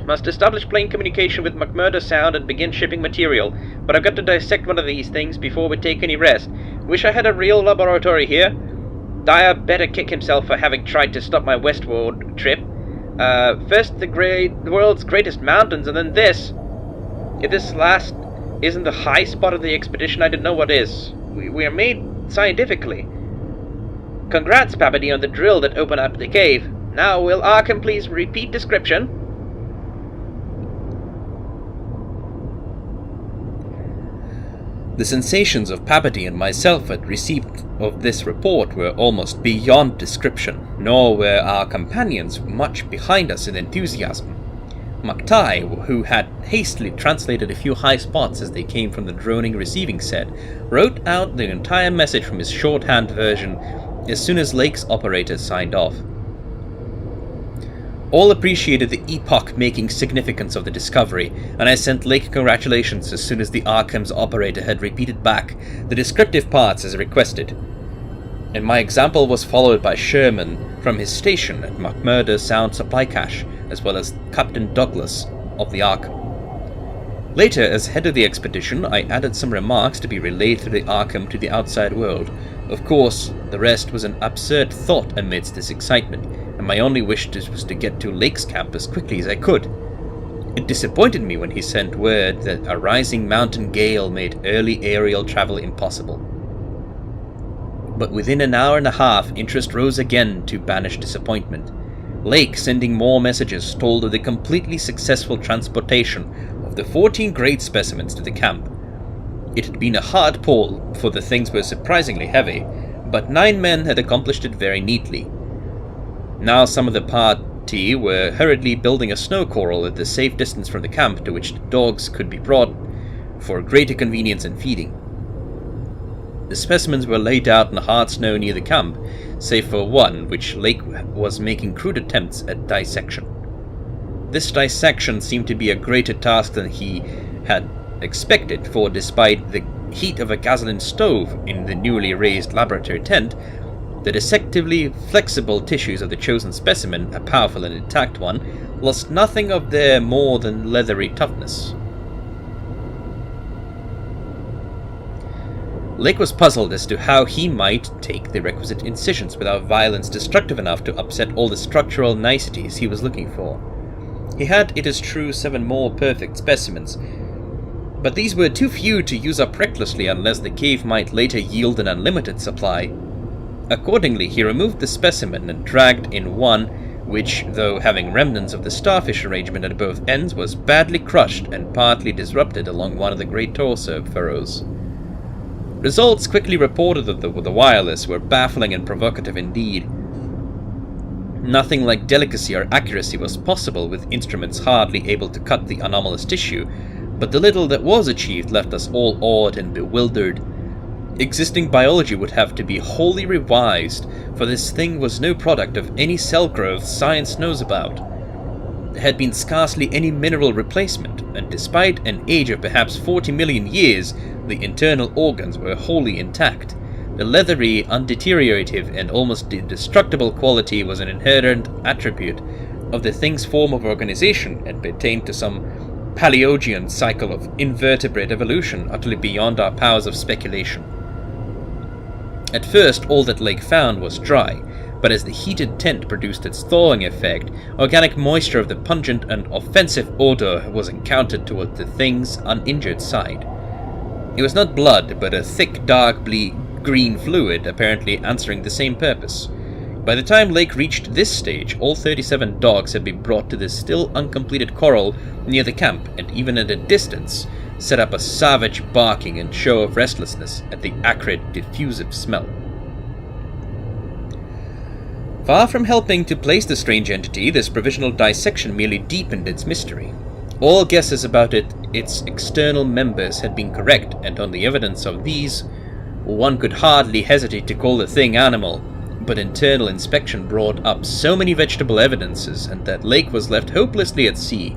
Must establish plane communication with McMurdo Sound and begin shipping material, but I've got to dissect one of these things before we take any rest. Wish I had a real laboratory here. Dyer better kick himself for having tried to stop my westward trip. First the world's greatest mountains, and then this. If this last isn't the high spot of the expedition, I don't know what is. We are made scientifically. Congrats, Pabody, on the drill that opened up the cave. Now, will Arkham please repeat description? The sensations of Papady and myself at receipt of this report were almost beyond description, nor were our companions much behind us in enthusiasm. Maktai, who had hastily translated a few high spots as they came from the droning receiving set, wrote out the entire message from his shorthand version as soon as Lake's operator signed off. All appreciated the epoch-making significance of the discovery, and I sent Lake congratulations as soon as the Arkham's operator had repeated back the descriptive parts as requested. And my example was followed by Sherman from his station at McMurdo Sound Supply Cache, as well as Captain Douglas of the Arkham. Later, as head of the expedition, I added some remarks to be relayed through the Arkham to the outside world. Of course, the rest was an absurd thought amidst this excitement, and my only wish was to get to Lake's camp as quickly as I could. It disappointed me when he sent word that a rising mountain gale made early aerial travel impossible. But within an hour and a half, interest rose again to banish disappointment. Lake, sending more messages, told of the completely successful transportation of the 14 great specimens to the camp. It had been a hard pull, for the things were surprisingly heavy, but 9 men had accomplished it very neatly. Now some of the party were hurriedly building a snow coral at a safe distance from the camp to which the dogs could be brought for greater convenience in feeding. The specimens were laid out in the hard snow near the camp, save for one, which Lake was making crude attempts at dissection. This dissection seemed to be a greater task than he had expected, for despite the heat of a gasoline stove in the newly raised laboratory tent, the deceptively flexible tissues of the chosen specimen, a powerful and intact one, lost nothing of their more than leathery toughness. Lake was puzzled as to how he might take the requisite incisions without violence destructive enough to upset all the structural niceties he was looking for. He had, it is true, 7 more perfect specimens, but these were too few to use up recklessly unless the cave might later yield an unlimited supply. Accordingly, he removed the specimen and dragged in one which, though having remnants of the starfish arrangement at both ends, was badly crushed and partly disrupted along one of the great torso furrows. Results quickly reported of the wireless were baffling and provocative indeed. Nothing like delicacy or accuracy was possible with instruments hardly able to cut the anomalous tissue, but the little that was achieved left us all awed and bewildered. Existing biology would have to be wholly revised, for this thing was no product of any cell growth science knows about. There had been scarcely any mineral replacement, and despite an age of perhaps 40 million years, the internal organs were wholly intact. The leathery, undeteriorative, and almost indestructible quality was an inherent attribute of the thing's form of organization and pertained to some Paleogean cycle of invertebrate evolution utterly beyond our powers of speculation. At first, all that Lake found was dry, but as the heated tent produced its thawing effect, organic moisture of the pungent and offensive odor was encountered toward the thing's uninjured side. It was not blood, but a thick, dark, green fluid, apparently answering the same purpose. By the time Lake reached this stage, all 37 dogs had been brought to the still uncompleted coral near the camp, and even at a distance, set up a savage barking and show of restlessness at the acrid, diffusive smell. Far from helping to place the strange entity, this provisional dissection merely deepened its mystery. All guesses about its external members had been correct, and on the evidence of these, one could hardly hesitate to call the thing animal, but internal inspection brought up so many vegetable evidences, and that Lake was left hopelessly at sea.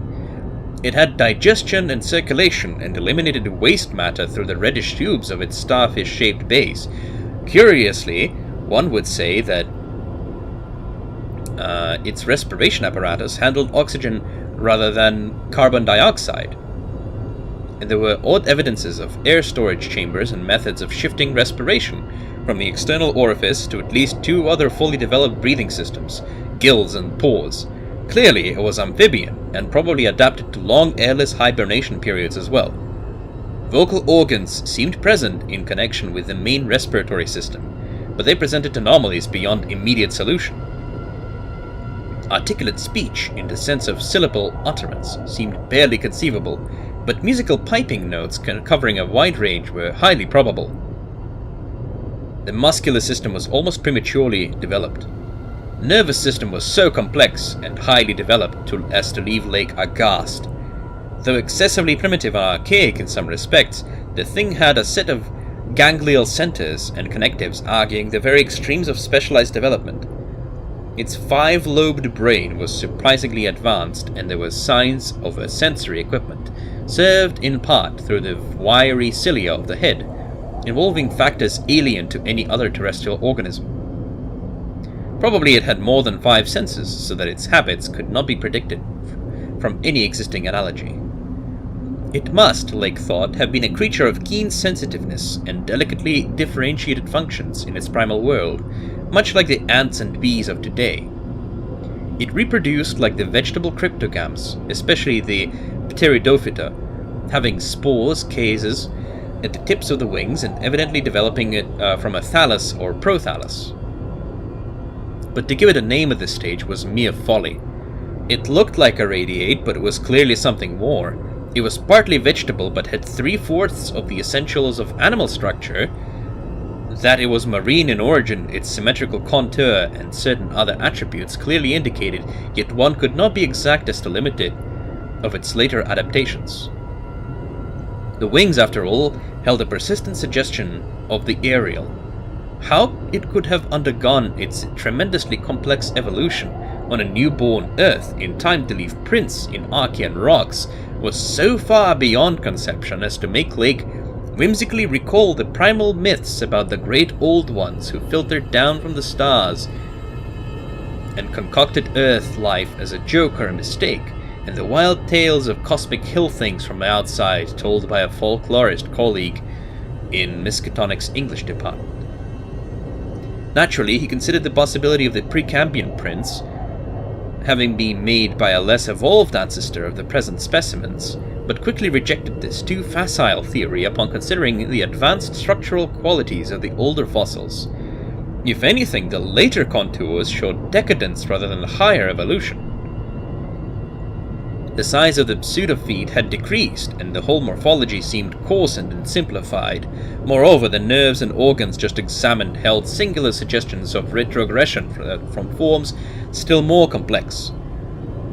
It had digestion and circulation, and eliminated waste matter through the reddish tubes of its starfish-shaped base. Curiously, one would say that its respiration apparatus handled oxygen rather than carbon dioxide, and there were odd evidences of air storage chambers and methods of shifting respiration from the external orifice to at least 2 other fully developed breathing systems, gills and pores. Clearly it was amphibian, and probably adapted to long airless hibernation periods as well. Vocal organs seemed present in connection with the main respiratory system, but they presented anomalies beyond immediate solution. Articulate speech, in the sense of syllable utterance, seemed barely conceivable, but musical piping notes covering a wide range were highly probable. The muscular system was almost prematurely developed. The nervous system was so complex and highly developed as to leave Lake aghast. Though excessively primitive and archaic in some respects, the thing had a set of ganglial centers and connectives arguing the very extremes of specialized development. Its 5-lobed brain was surprisingly advanced, and there were signs of a sensory equipment, served in part through the wiry cilia of the head, involving factors alien to any other terrestrial organism. Probably it had more than 5 senses, so that its habits could not be predicted from any existing analogy. It must, Lake thought, have been a creature of keen sensitiveness and delicately differentiated functions in its primal world, much like the ants and bees of today. It reproduced like the vegetable cryptogams, especially the Pteridophyta, having spores, cases at the tips of the wings and evidently developing it from a thallus or prothallus. But to give it a name at this stage was mere folly. It looked like a radiate, but it was clearly something more. It was partly vegetable, but had 3/4 of the essentials of animal structure. That it was marine in origin, its symmetrical contour, and certain other attributes clearly indicated, yet one could not be exact as to limit it of its later adaptations. The wings, after all, held a persistent suggestion of the aerial. How it could have undergone its tremendously complex evolution on a newborn Earth in time to leave prints in Archean rocks was so far beyond conception as to make Lake whimsically recall the primal myths about the great old ones who filtered down from the stars and concocted Earth life as a joke or a mistake, and the wild tales of cosmic hill things from outside told by a folklorist colleague in Miskatonic's English department. Naturally, he considered the possibility of the Precambrian prints having been made by a less evolved ancestor of the present specimens, but quickly rejected this too facile theory upon considering the advanced structural qualities of the older fossils. If anything, the later contours showed decadence rather than higher evolution. The size of the pseudophyte had decreased, and the whole morphology seemed coarsened and simplified. Moreover, the nerves and organs just examined held singular suggestions of retrogression from forms still more complex.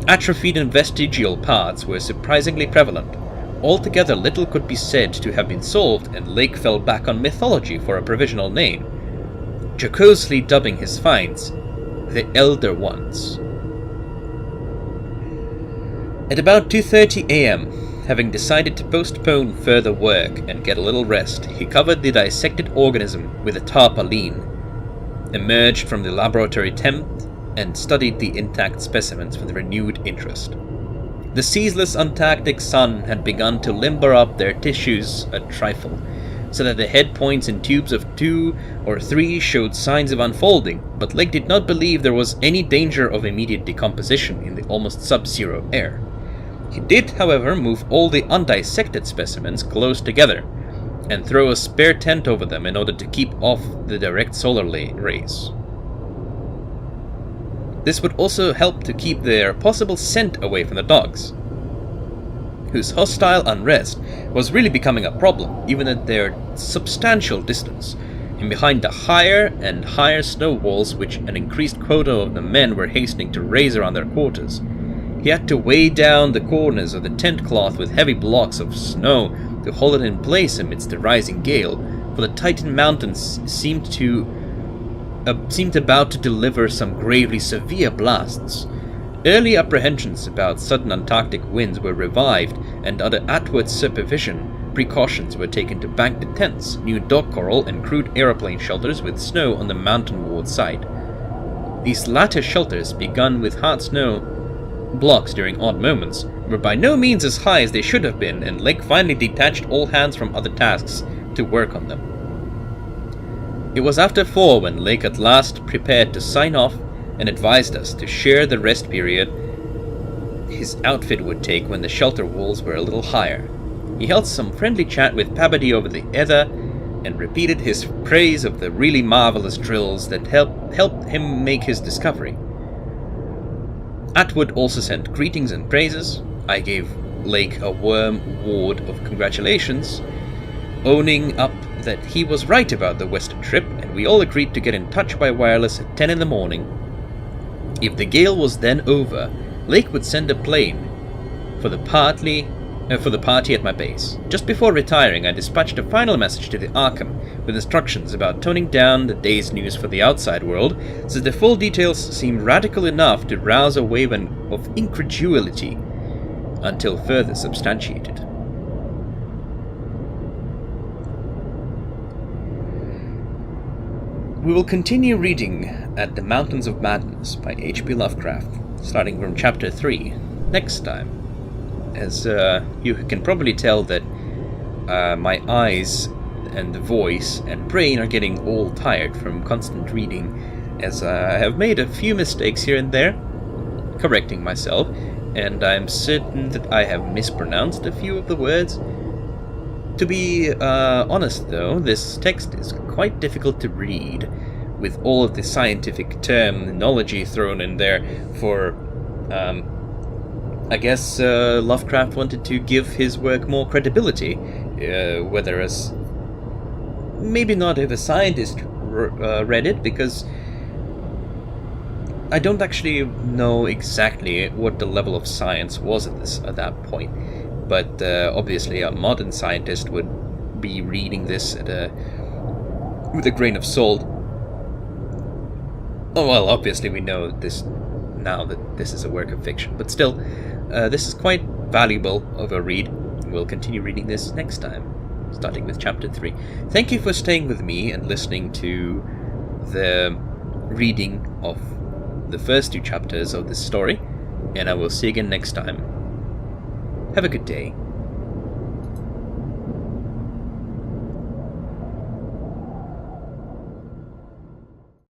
Atrophied and vestigial parts were surprisingly prevalent. Altogether, little could be said to have been solved, and Lake fell back on mythology for a provisional name, jocosely dubbing his finds the Elder Ones. At about 2:30 a.m., having decided to postpone further work and get a little rest, he covered the dissected organism with a tarpaulin, emerged from the laboratory tent, and studied the intact specimens with renewed interest. The ceaseless Antarctic sun had begun to limber up their tissues a trifle, so that the head points and tubes of 2 or 3 showed signs of unfolding, but Lake did not believe there was any danger of immediate decomposition in the almost sub-zero air. He did, however, move all the undissected specimens close together, and throw a spare tent over them in order to keep off the direct solar rays. This would also help to keep their possible scent away from the dogs, whose hostile unrest was really becoming a problem, even at their substantial distance, and behind the higher and higher snow walls which an increased quota of the men were hastening to raise around their quarters. He had to weigh down the corners of the tent cloth with heavy blocks of snow to hold it in place amidst the rising gale, for the Titan Mountains seemed about to deliver some gravely severe blasts. Early apprehensions about sudden Antarctic winds were revived, and under outward supervision, precautions were taken to bank the tents, new dog coral, and crude aeroplane shelters with snow on the mountain-ward side. These latter shelters, begun with hard snow blocks during odd moments, were by no means as high as they should have been, and Lake finally detached all hands from other tasks to work on them. It was after 4 when Lake at last prepared to sign off and advised us to share the rest period his outfit would take when the shelter walls were a little higher. He held some friendly chat with Pabody over the ether and repeated his praise of the really marvelous drills that helped him make his discovery. Atwood also sent greetings and praises. I gave Lake a warm word of congratulations, owning up that he was right about the western trip, and we all agreed to get in touch by wireless at 10 in the morning. If the gale was then over, Lake would send a plane for the party at my base. Just before retiring, I dispatched a final message to the Arkham with instructions about toning down the day's news for the outside world, since the full details seemed radical enough to rouse a wave of incredulity until further substantiated. We will continue reading at The Mountains of Madness by H.P. Lovecraft, starting from Chapter 3, next time. As you can probably tell that my eyes and the voice and brain are getting all tired from constant reading, as I have made a few mistakes here and there, correcting myself, and I'm certain that I have mispronounced a few of the words. To be honest though, this text is quite difficult to read, with all of the scientific terminology thrown in there for, I guess Lovecraft wanted to give his work more credibility, whether as, maybe not if a scientist read it, because I don't actually know exactly what the level of science was at that point. But obviously a modern scientist would be reading this with a grain of salt. Oh well, obviously we know this now that this is a work of fiction, but still, this is quite valuable of a read. We'll continue reading this next time, starting with Chapter 3. Thank you for staying with me and listening to the reading of the first 2 chapters of this story, and I will see you again next time. Have a good day.